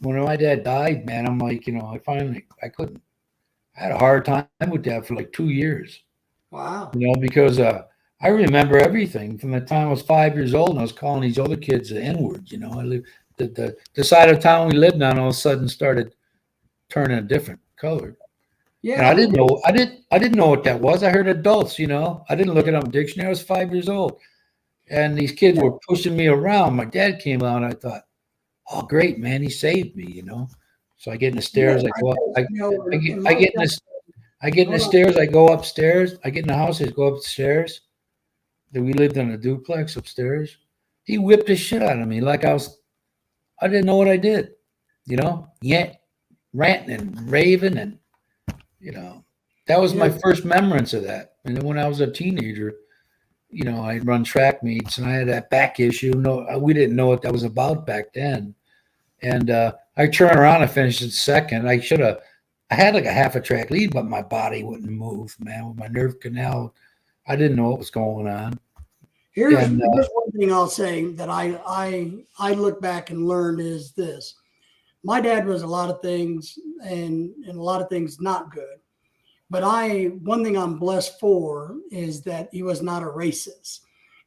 died, man, I'm like, I couldn't. I had a hard time with that for like 2 years. wow. Because I remember everything from the time I was 5 years old, and I was calling these other kids the N word. I lived the side of town we lived on all of a sudden started turning a different color, and I Yeah, didn't know I didn't know what that was. I heard adults. I didn't look it up in the dictionary. I was 5 years old, and these kids yeah, were pushing me around. My dad came out, and I thought, "Oh, great, man, he saved me." So I get in the stairs, I go up, you know, in I my get in this, I get in the Hold on. stairs, I go upstairs, I get in the house, I go upstairs. Then we lived in a duplex upstairs. He whipped the shit out of me like I didn't know what I did, you know, yet ranting and raving and, you know, that was you my know, first remembrance of that. And then when I was a teenager, you know, I'd run track meets and I had that back issue. No, we didn't know what that was about back then. And I turned around and finished in second. I had like a half a track lead, but my body wouldn't move, man, with my nerve canal. I didn't know what was going on. here's And one thing I'll say that I look back and learned is this. My dad was a lot of things and a lot of things not good. But one thing I'm blessed for is that he was not a racist.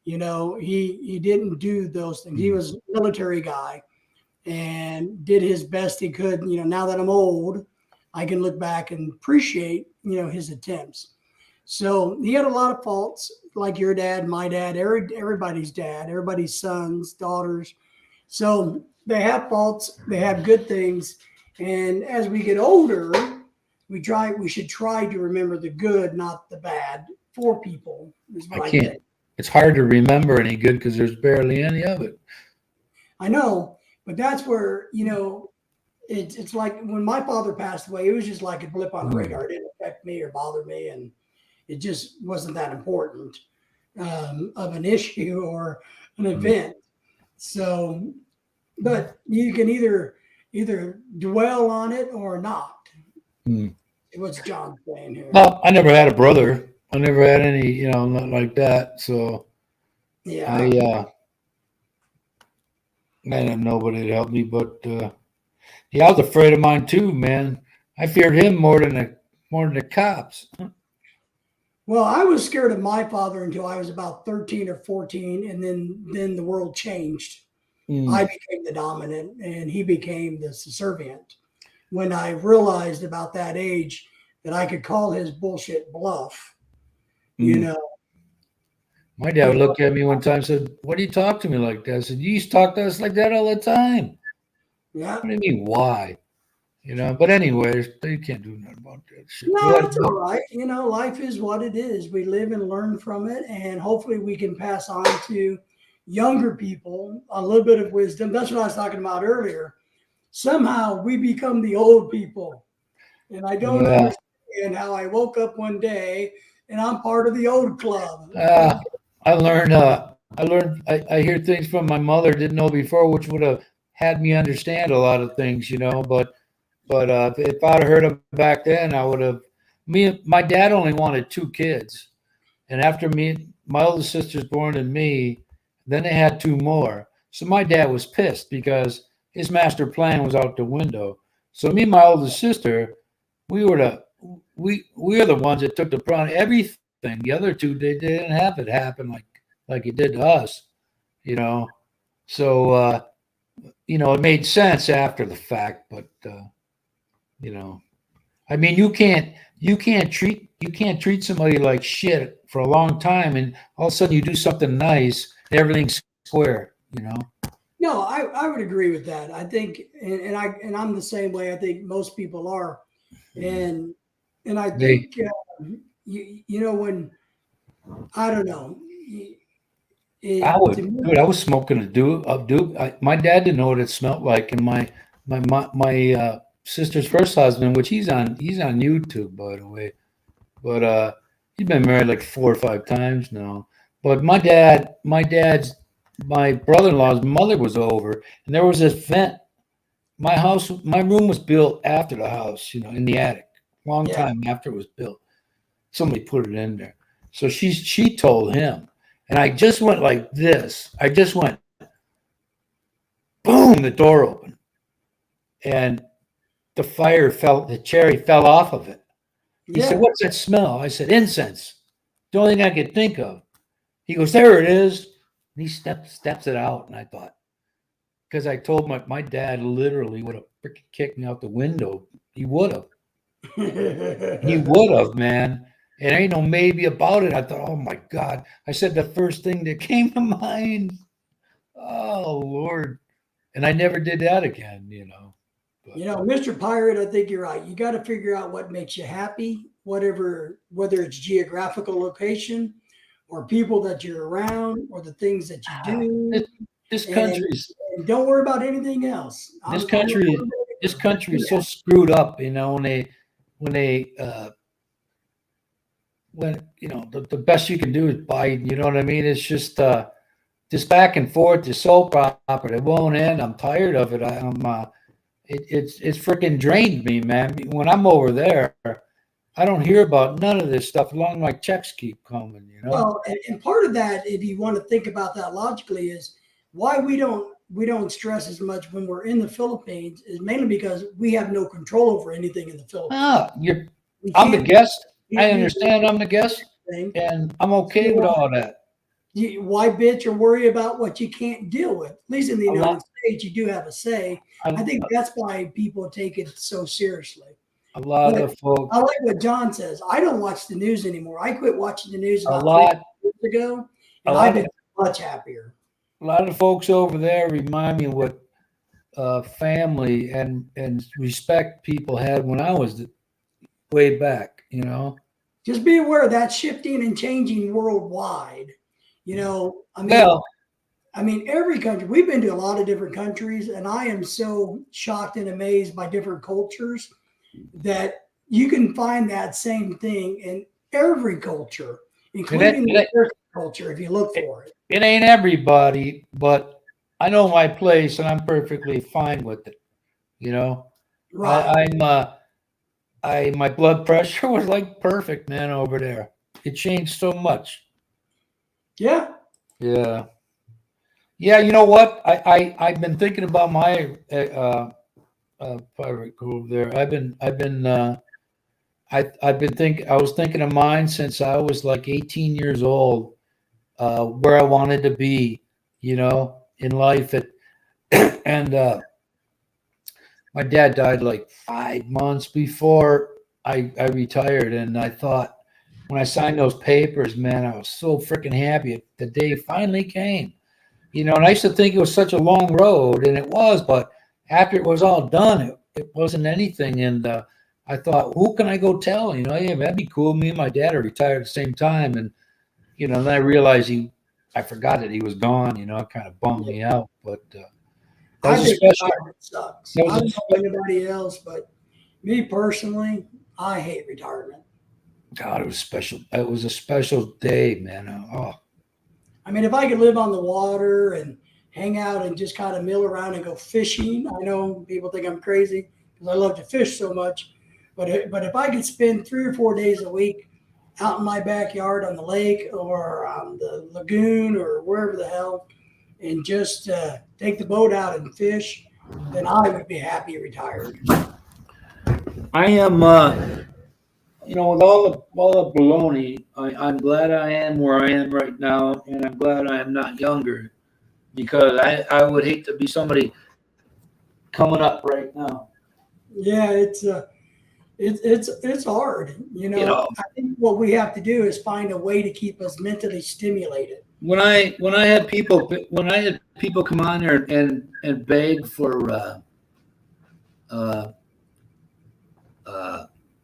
You know, he didn't do those things. He was a military guy and did his best he could. You know, now that I'm old, I can look back and appreciate, you know, his attempts. So he had a lot of faults, like your dad, my dad, everybody's sons, daughters. So they have faults, they have good things. And as we get older, we should try to remember the good, not the bad for people, is what I I can't. think. It's hard to remember any good because there's barely any of it. I know, but that's where, you know, it's like when my father passed away, it was just like a blip on the radar. It didn't affect me or bother me. And it just wasn't that important of an issue or an event. So, but you can either dwell on it or not. Mm. What's John saying here? Well, I never had a brother. I never had any, you know, not like that. So Yeah. I had nobody to help me. But yeah, I was afraid of mine too, man. I feared him more than the cops. Well, I was scared of my father until I was about 13 or 14, and then the world changed. I became the dominant and he became the subservient. When I realized about that age that I could call his bullshit bluff, you know. My dad would look at me one time and said, "Why do you talk to me like that?" I said, "You used to talk to us like that all the time." Yeah. What do you mean, why? You know, but anyways, you can't do nothing about that shit. No, that's all right. You know, life is what it is. We live and learn from it, and hopefully we can pass on to younger people a little bit of wisdom. That's what I was talking about earlier. Somehow we become the old people. And I don't understand how I woke up one day and I'm part of the old club. I learned. I hear things from my mother didn't know before, which would have had me understand a lot of things, you know. But if I'd heard them back then, I would have. My dad only wanted 2 kids, and after my oldest sister's born and me, then they had 2 more. So my dad was pissed because his master plan was out the window. So me and my oldest sister, we were the ones that took the brunt of everything. The other 2, they didn't have it happen like it did to us, you know. So you know, it made sense after the fact, but you know, I mean, you can't treat somebody like shit for a long time, and all of a sudden you do something nice, everything's square, you know. No, I would agree with that. I think, and I'm the same way. I think most people are, and I think you know when I don't know. I To was smoking a Duke. My dad didn't know what it smelled like, and my sister's first husband, which he's on YouTube, by the way, but he's been married like 4 or 5 times now. But my brother-in-law's mother was over, and there was this vent. My room was built after the house, you know, in the attic, long yeah, time after it was built. Somebody put it in there. So she told him, and I just went like this. I just went, boom, the door opened, and the cherry fell off of it. He said, "What's that smell?" I said, "Incense." The only thing I could think of. He goes, "There it is." And he steps it out, and I thought, because I told my dad literally would have freaking kicked me out the window. He would have. He would have, man. And ain't no maybe about it. I thought, oh my God. I said the first thing that came to mind. Oh Lord. And I never did that again, you know. You know, Mr. Pirate, I think you're right. You got to figure out what makes you happy, whatever, whether it's geographical location or people that you're around or the things that you do. This And, country's and don't worry about anything else. this country this country is so screwed up, you know, when you know the best you can do is Biden, you know what I mean? It's just this back and forth, this soap opera, it won't end. I'm tired of it. It's freaking drained me, man. When I'm over there, I don't hear about none of this stuff. As long as my checks keep coming, you know. Well, and part of that, if you want to think about that logically, is why we don't stress as much when we're in the Philippines is mainly because we have no control over anything in the Philippines. I'm the guest. I understand I'm the guest, and I'm okay with all that. Why bitch or worry about what you can't deal with? At least in the United States, you do have a say. I think that's why people take it so seriously. A lot of folks. I like what John says. I don't watch the news anymore. I quit watching the news about 3 years ago, and I've been much happier. A lot of folks over there remind me of what family and respect people had when I was way back, you know. Just be aware that's shifting and changing worldwide. You know, I mean, every country, we've been to a lot of different countries, and I am so shocked and amazed by different cultures that you can find that same thing in every culture, including the American culture, if you look for it. It ain't everybody, but I know my place, and I'm perfectly fine with it. You know, Right. My blood pressure was like perfect, man, over there. It changed so much. Yeah. Yeah. Yeah, you know what? I've been thinking about my pirate cove there. I was thinking of mine since I was like 18 years old, where I wanted to be, you know, in life. And my dad died like 5 months before I retired, and I thought when I signed those papers, man, I was so freaking happy. The day finally came. You know, and I used to think it was such a long road, and it was, but after it was all done, it wasn't anything. And I thought, who can I go tell? You know, yeah, that'd be cool. Me and my dad are retired at the same time. And, you know, then I realized I forgot that he was gone. You know, it kind of bummed me out. But I think retirement sucks. I don't know anybody else, but me personally, I hate retirement. God, it was special. It was a special day, man. Oh. I mean, if I could live on the water and hang out and just kind of mill around and go fishing, I know people think I'm crazy because I love to fish so much. But if I could spend 3 or 4 days a week out in my backyard on the lake or on the lagoon or wherever the hell, and just take the boat out and fish, then I would be happy retired. I am. You know, with all the baloney, I'm glad I am where I am right now, and I'm glad I am not younger, because I would hate to be somebody coming up right now. Yeah, it's hard. You know, I think what we have to do is find a way to keep us mentally stimulated. When I had people come on there and beg for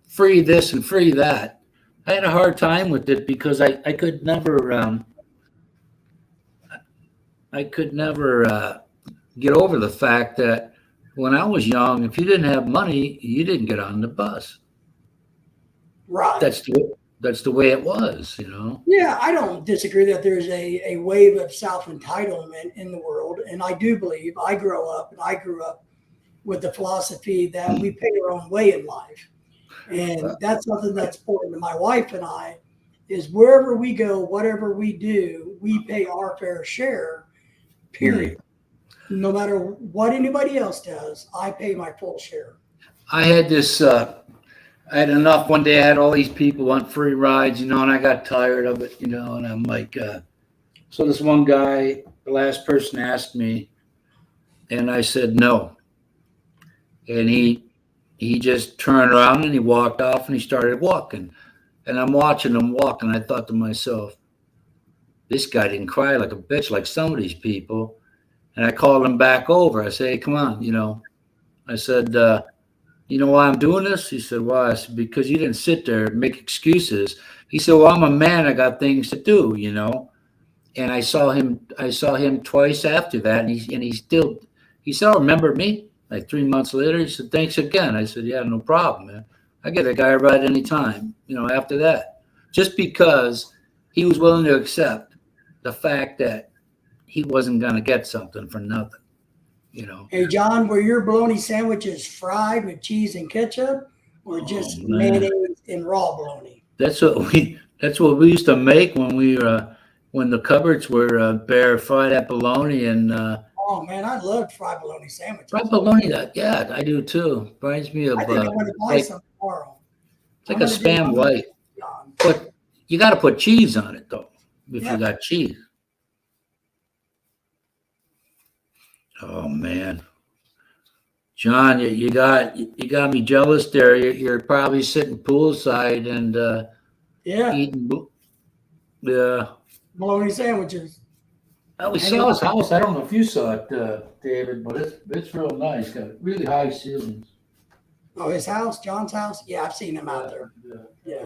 free this and free that, I had a hard time with it because I could never get over the fact that when I was young, if you didn't have money, you didn't get on the bus. Right. That's the way it was, you know. Yeah, I don't disagree that there's a wave of self-entitlement in the world, and I do believe I grew up with the philosophy that we pay our own way in life. And that's something that's important to my wife and I, is wherever we go, whatever we do, we pay our fair share, period. No matter what anybody else does, I pay my full share. I had enough one day. I had all these people on free rides, you know, and I got tired of it, you know, and I'm like, so this one guy, the last person asked me, and I said no. And he just turned around and he walked off and he started walking. And I'm watching him walk, and I thought to myself, this guy didn't cry like a bitch like some of these people. And I called him back over. I say, hey, come on, you know, I said, you know why I'm doing this? He said, why? I said, because you didn't sit there and make excuses. He said, well, I'm a man. I got things to do, you know. And I saw him twice after that. And he still remembered me. Like 3 months later, he said, thanks again. I said, yeah, no problem, man. I get a guy right anytime, you know, after that. Just because he was willing to accept the fact that he wasn't going to get something for nothing, you know. Hey, John, were your bologna sandwiches fried with cheese and ketchup or just Man. mayonnaise and raw bologna? That's what we used to make when when the cupboards were bare, fried at bologna and Oh, man, I loved fried bologna sandwiches. fried bologna. Yeah, I do too. Reminds me of I think I'm going to buy like some tomorrow. it's like a spam white, John. but you got to put cheese on it though. If Yeah. you got cheese. Oh man, John, you got me jealous there. You're probably sitting poolside and Yeah, eating. Yeah. bologna sandwiches. We saw his house. I don't know if you saw it, David, but it's real nice. Got really high ceilings. Oh, his house, John's house? Yeah, I've seen him out there. Yeah.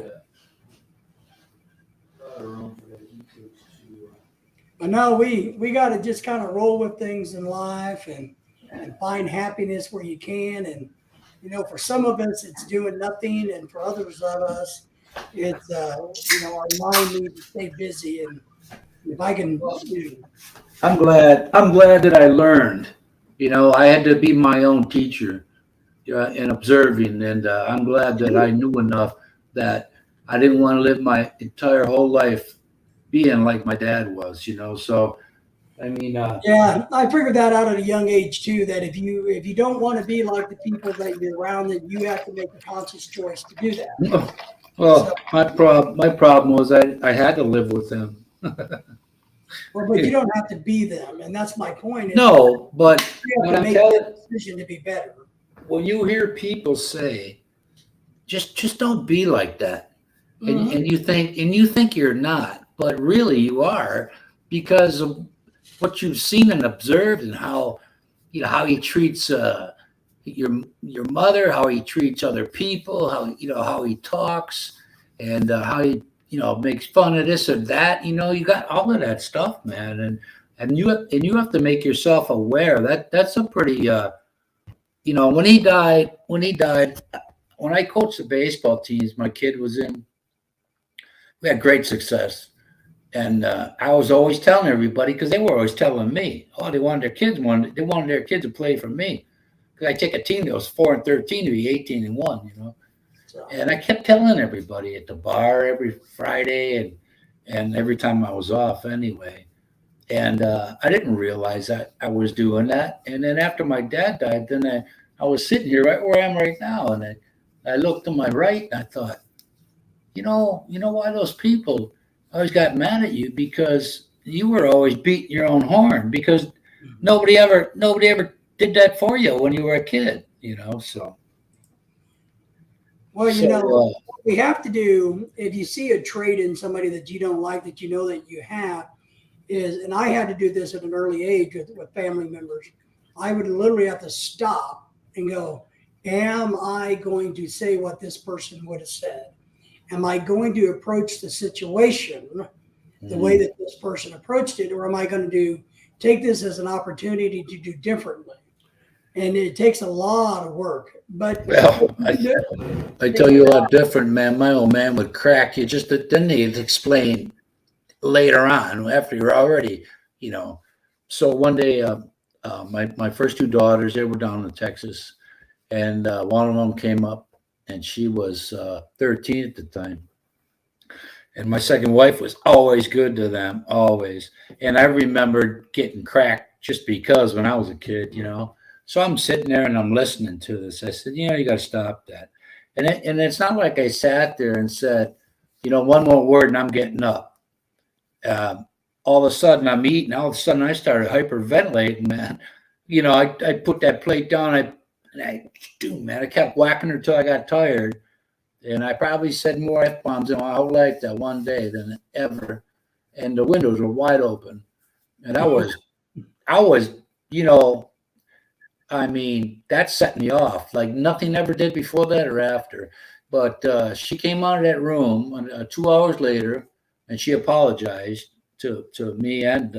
But no, we got to just kind of roll with things in life and find happiness where you can. And, you know, for some of us, it's doing nothing. And for others of us, it's, you know, our mind needs to stay busy. And if I can, you know, I'm glad that I learned. You know, I had to be my own teacher in observing, and I'm glad that I knew enough that I didn't want to live my entire whole life being like my dad was. You know, so I mean, yeah, I figured that out at a young age too, that if you don't want to be like the people that you're around, then you have to make a conscious choice to do that. well, So, my problem was I had to live with them. well, but you don't have to be them, and that's my point. Is No, but you have when to I'm make telling, that decision to be better. when you hear people say, just don't be like that, Mhm. and you think you're not, but really you are, because of what you've seen and observed, and how how he treats your mother, how he treats other people, how he talks, and how he makes fun of this or that. You got all of that stuff, man, and you have to make yourself aware that that's a pretty when he died, when I coached the baseball teams my kid was in, we had great success. And I was always telling everybody, because they were always telling me, oh, they wanted their kids to play for me. Because I take a team that was 4-13 to be 18-1, So, And I kept telling everybody at the bar every Friday and every time I was off anyway. And I didn't realize that I was doing that. And then after my dad died, then I was sitting here right where I am right now, and I looked to my right and I thought, you know why those people always got mad at you, because you were always beating your own horn, because nobody ever did that for you when you were a kid, so well, so what we have to do, if you see a trait in somebody that you don't like, that you know that you have, is, and I had to do this at an early age with family members, I would literally have to stop and go, am I going to say what this person would have said? Am I going to approach the situation the way that this person approached it, or am I going to take this as an opportunity to do differently? And it takes a lot of work. But well, I tell you a lot different, man. My old man would crack you, just that then they'd explain later on after you're already, So one day, my first two daughters, they were down in Texas, and one of them came up, and she was 13 at the time. And my second wife was always good to them, always. And I remembered getting cracked just because when I was a kid, So I'm sitting there and I'm listening to this. I said, you got to stop that. And it's not like I sat there and said, one more word and I'm getting up. All of a sudden I'm eating. All of a sudden I started hyperventilating, man. I put that plate down. I kept whacking her till I got tired. And I probably said more F-bombs in my whole life that one day than ever. And the windows were wide open. And I was, I mean, that set me off like nothing ever did before that or after. But she came out of that room 2 hours later, and she apologized to me and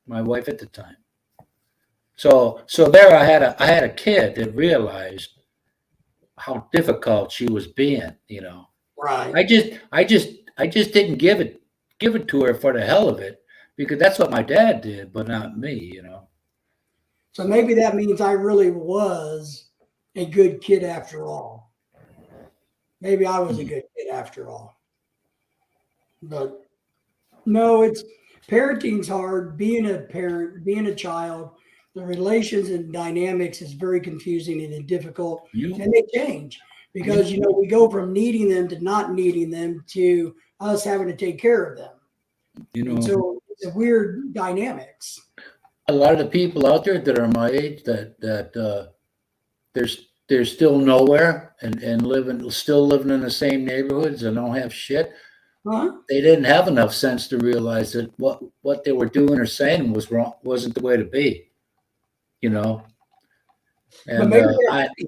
my wife at the time. So there I had a kid that realized how difficult she was being. Right. I just didn't give it to her for the hell of it because that's what my dad did, but not me. So maybe that means I really was a good kid after all. Maybe I was a good kid after all. But no, it's parenting's hard. Being a parent, being a child, the relations and dynamics is very confusing and difficult, You and they change because we go from needing them to not needing them to us having to take care of them. you And know so it's a weird dynamics. a lot of the people out there that are my age that they're still nowhere and still living in the same neighborhoods and don't have shit. Huh? They didn't have enough sense to realize that what they were doing or saying was wrong, wasn't the way to be, you know. But And maybe they're I happy.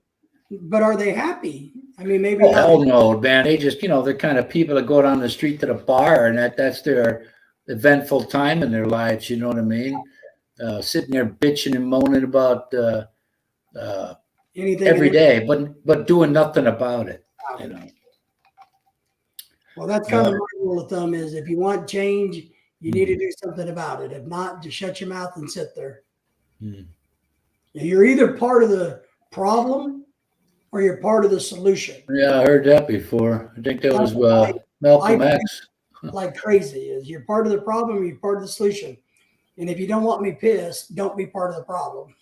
But are they happy? I mean, maybe oh not. hell no, man. They just they're kind of people that go down the street to the bar and that's their eventful time in their lives. You know what I mean? Sitting there bitching and moaning about Anything and every everything. day, but doing nothing about it. You know. Well, that's kind of my rule of thumb is if you want change, you need to do something about it. If not, just shut your mouth and sit there. Mm. You're either part of the problem or you're part of the solution. Yeah, I heard that before. I think that was I Malcolm X. like crazy is you're part of the problem, you're part of the solution. And if you don't want me pissed, don't be part of the problem.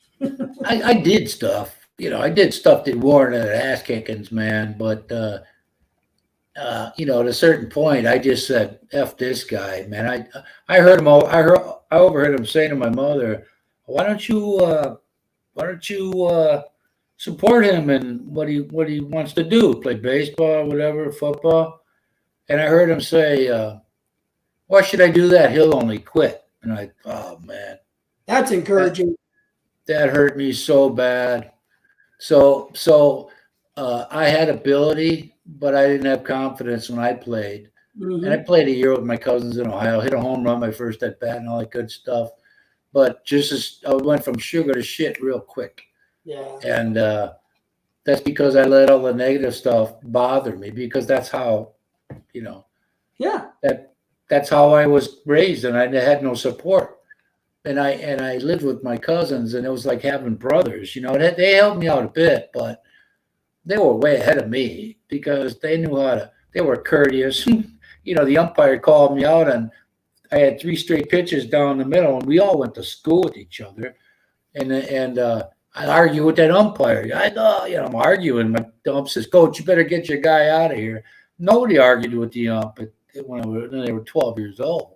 I did stuff. I did stuff that warranted ass kickings, man. But at a certain point, I just said, "F this guy, man." I heard him. I overheard him saying to my mother, "Why don't you support him in what he wants to do? Play baseball, whatever, football?" And I heard him say, "Why should I do that? He'll only quit." And oh man, That's encouraging. that hurt me so bad. So I had ability, but I didn't have confidence when I played. And I played a year with my cousins in Ohio, hit a home run my first at bat and all that good stuff. But just as I went from sugar to shit real quick. Yeah. And that's because I let all the negative stuff bother me because that's how, Yeah. that's how I was raised and I had no support. And I lived with my cousins and it was like having brothers, they helped me out a bit, but they were way ahead of me because they knew they were courteous. The umpire called me out and I had 3 straight pitches down the middle and we all went to school with each other. And I argue with that umpire. I'm arguing. My ump says, "Coach, you better get your guy out of here." Nobody argued with the ump when they were 12 years old.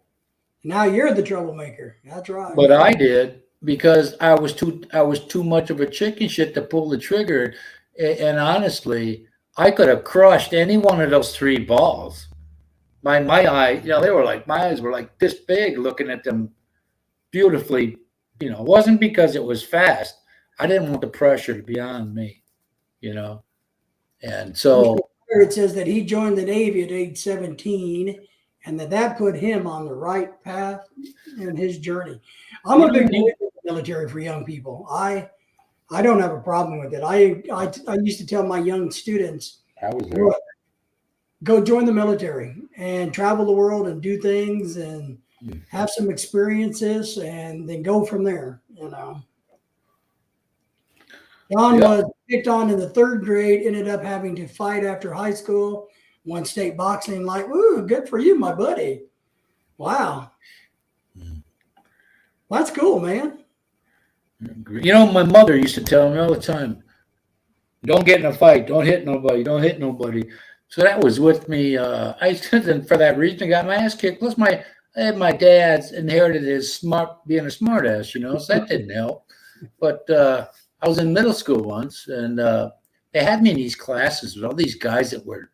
Now you're the troublemaker. That's right. But I did because I was too much of a chicken shit to pull the trigger. And honestly, I could have crushed any one of those 3 balls. My eye, my eyes were like this big looking at them beautifully. It wasn't because it was fast. I didn't want the pressure to be on me, And so it says that he joined the Navy at age 17 and that put him on the right path in his journey. I'm a big believer in the military for young people. I don't have a problem with it. I used to tell my young students, go join the military and travel the world and do things and have some experiences and then go from there, John was picked on in the 3rd grade, ended up having to fight after high school, won state boxing. Like, ooh, good for you, my buddy. Wow. That's cool, man. My mother used to tell me all the time, "Don't get in a fight. Don't hit nobody. Don't hit nobody." So that was with me. And for that reason, I got my ass kicked. Plus, my dad's inherited his being a smart ass, so that didn't help. But I was in middle school once, and they had me in these classes with all these guys that were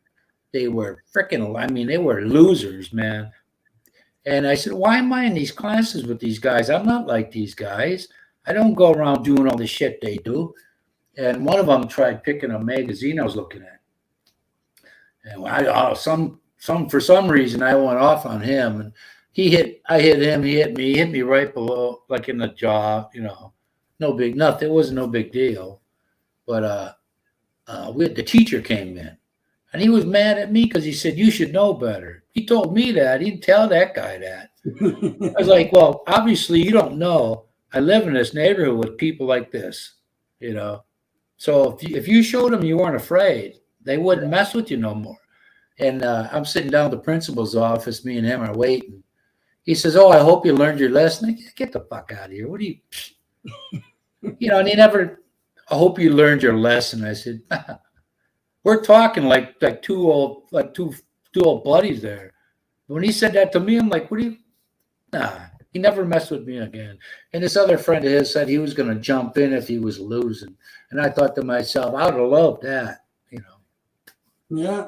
freaking. They were losers, man. And I said, "Why am I in these classes with these guys? I'm not like these guys. I don't go around doing all the shit they do. And one of them tried picking a magazine I was looking at. And for some reason I went off on him, and I hit him, he hit me right below, like in the jaw, nothing. It wasn't no big deal. But the teacher came in, and he was mad at me because he said, "You should know better." He told me that. He didn't tell that guy that. I was like, "Well, obviously you don't know. I live in this neighborhood with people like this, you know. So if you showed them you weren't afraid, they wouldn't mess with you no more." And I'm sitting down at the principal's office. Me and him are waiting. He says, "Oh, I hope you learned your lesson." I said, "Get the fuck out of here. What do you, and he never, I hope you learned your lesson." I said, "We're talking like two old buddies there." When he said that to me, I'm like, "What do you?" Nah, he never messed with me again. And this other friend of his said he was going to jump in if he was losing. And I thought to myself, I would have loved that, Yeah.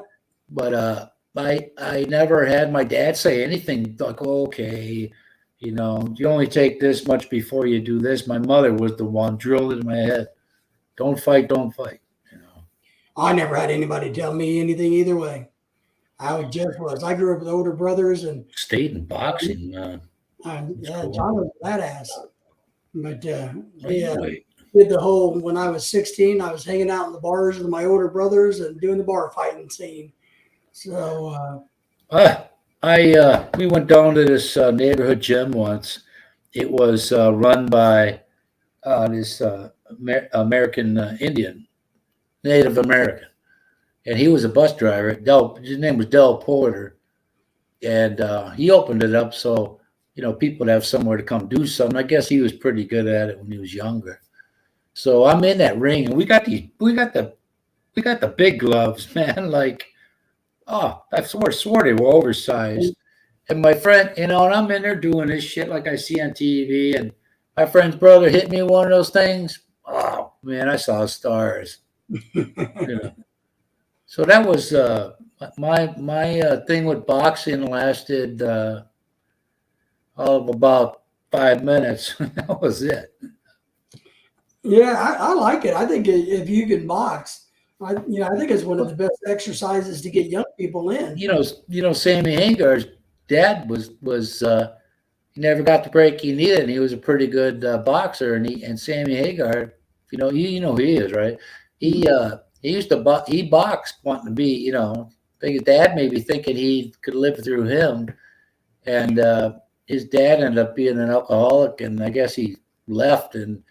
But I never had my dad say anything like, "Oh, okay, you only take this much before you do this." My mother was the one drilled it in my head. Don't fight, don't fight. I never had anybody tell me anything either way. I grew up with older brothers, and Stayed in boxing. yeah, Cool. John was a badass. But Anyway. did the whole, when I was 16, I was hanging out in the bars with my older brothers and doing the bar fighting scene. So we went down to this neighborhood gym once. It was run by this American Indian, Native American, and he was a bus driver. His name was Del Porter, and he opened it up so people would have somewhere to come do something. I guess he was pretty good at it when he was younger. So I'm in that ring, and we got the big gloves, man. Like, oh, I swore they were oversized. And my friend, and I'm in there doing this shit like I see on TV, and my friend's brother hit me one of those things. Oh man, I saw stars. So that was my thing with boxing lasted about 5 minutes. That was it. yeah, I like it. I think if you can box, I think it's one of the best exercises to get young people in. Sammy Hagar's dad was he never got the break he needed, and he was a pretty good boxer. And Sammy Hagar, who he is, right? He boxed wanting to be, his dad maybe thinking he could live through him, and his dad ended up being an alcoholic, and I guess he left, and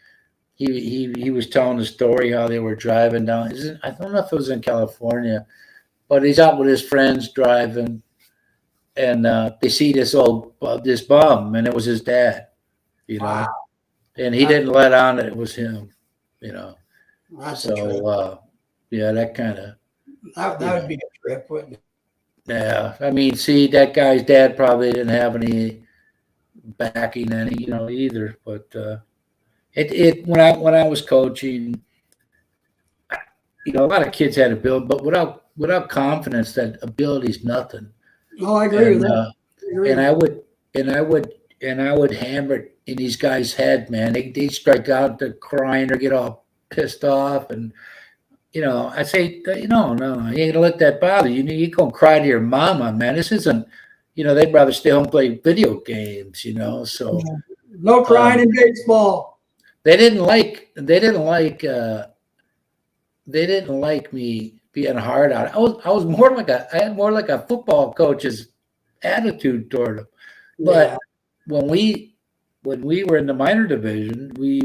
he was telling the story how they were driving down. I don't know if it was in California, but he's out with his friends driving, and they see this bum, and it was his dad, Wow. and he didn't let on that it was him, That's so a trip. yeah, that kind of That would be a trip, wouldn't it? yeah. I mean, see, that guy's dad probably didn't have any backing either, but when I was coaching, a lot of kids had ability, but without confidence, that ability is nothing. Oh, I agree with that. And I would hammer it in these guys' head, man. They strike out, they're crying or get all pissed off, and I say, no, you ain't gonna let that bother you. You gonna cry to your mama, man. This isn't, they'd rather stay home and play video games, So no crying in baseball. they didn't like me being hard on it. I was more like I had more like a football coach's attitude toward them. But when we were in the minor division, we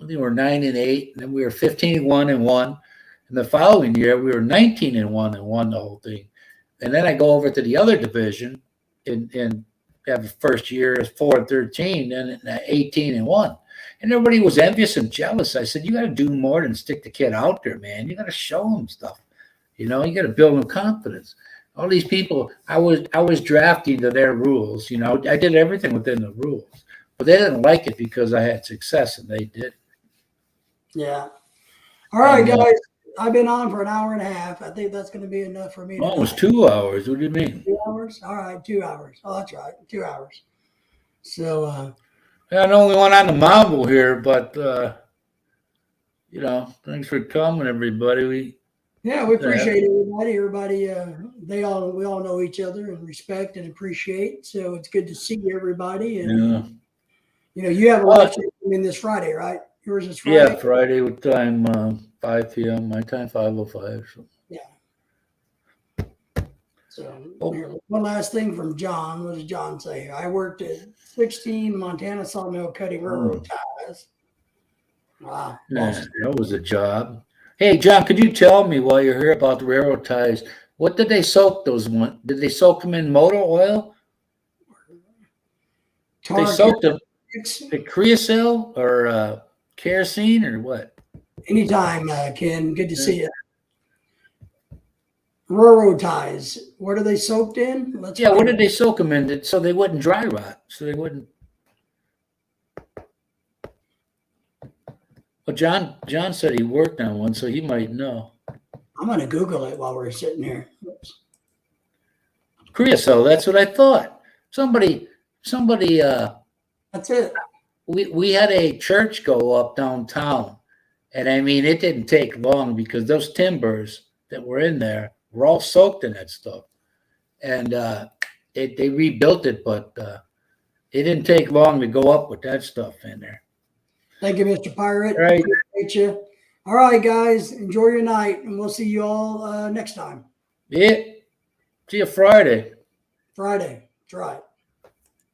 were 9-8, and then we were 15-1-1. And the following year, we were 19-1 and won the whole thing. And then I go over to the other division and have the first year as 4-13, and 18-1. And everybody was envious and jealous. I said, you got to do more than stick the kid out there, man. You got to show him stuff. You got to build him confidence. All these people, I was drafting to their rules. I did everything within the rules, but they didn't like it because I had success, and they did. Yeah. All right, guys. I've been on for an hour and a half. I think that's going to be enough for me. Almost 2 hours. What do you mean? 2 hours? All right, 2 hours. Oh, that's right. 2 hours. So, I know we went on the marble here, but thanks for coming, everybody. Yeah, we appreciate everybody. Everybody, we all know each other and respect and appreciate. So it's good to see everybody. And you have a lecture in this Friday, right? Yours is Friday. Yeah, Friday with time 5 p.m. My time 5:05. So. Yeah. So here, one last thing from John. What does John say here? I worked at 16 Montana sawmill cutting railroad ties. Wow. Yeah, that was a job. Hey, John, could you tell me while you're here about the railroad ties, what did they soak those one? Did they soak them in motor oil? They soaked them in creosote or kerosene or what? Anytime, Ken. Good to see you. Railroad ties. What are they soaked in? What did they soak them in so they wouldn't dry rot? So they wouldn't. Well, John said he worked on one, so he might know. I'm going to Google it while we're sitting here. Oops. Creosote. That's what I thought. Somebody. That's it. We had a church go up downtown, and I mean it didn't take long because those timbers that were in there were all soaked in that stuff, and they rebuilt it, but it didn't take long to go up with that stuff in there. Thank you, Mr. Pirate. All right. Appreciate you. All right, guys. Enjoy your night, and we'll see you all next time. Yeah. See you Friday. Friday. That's right.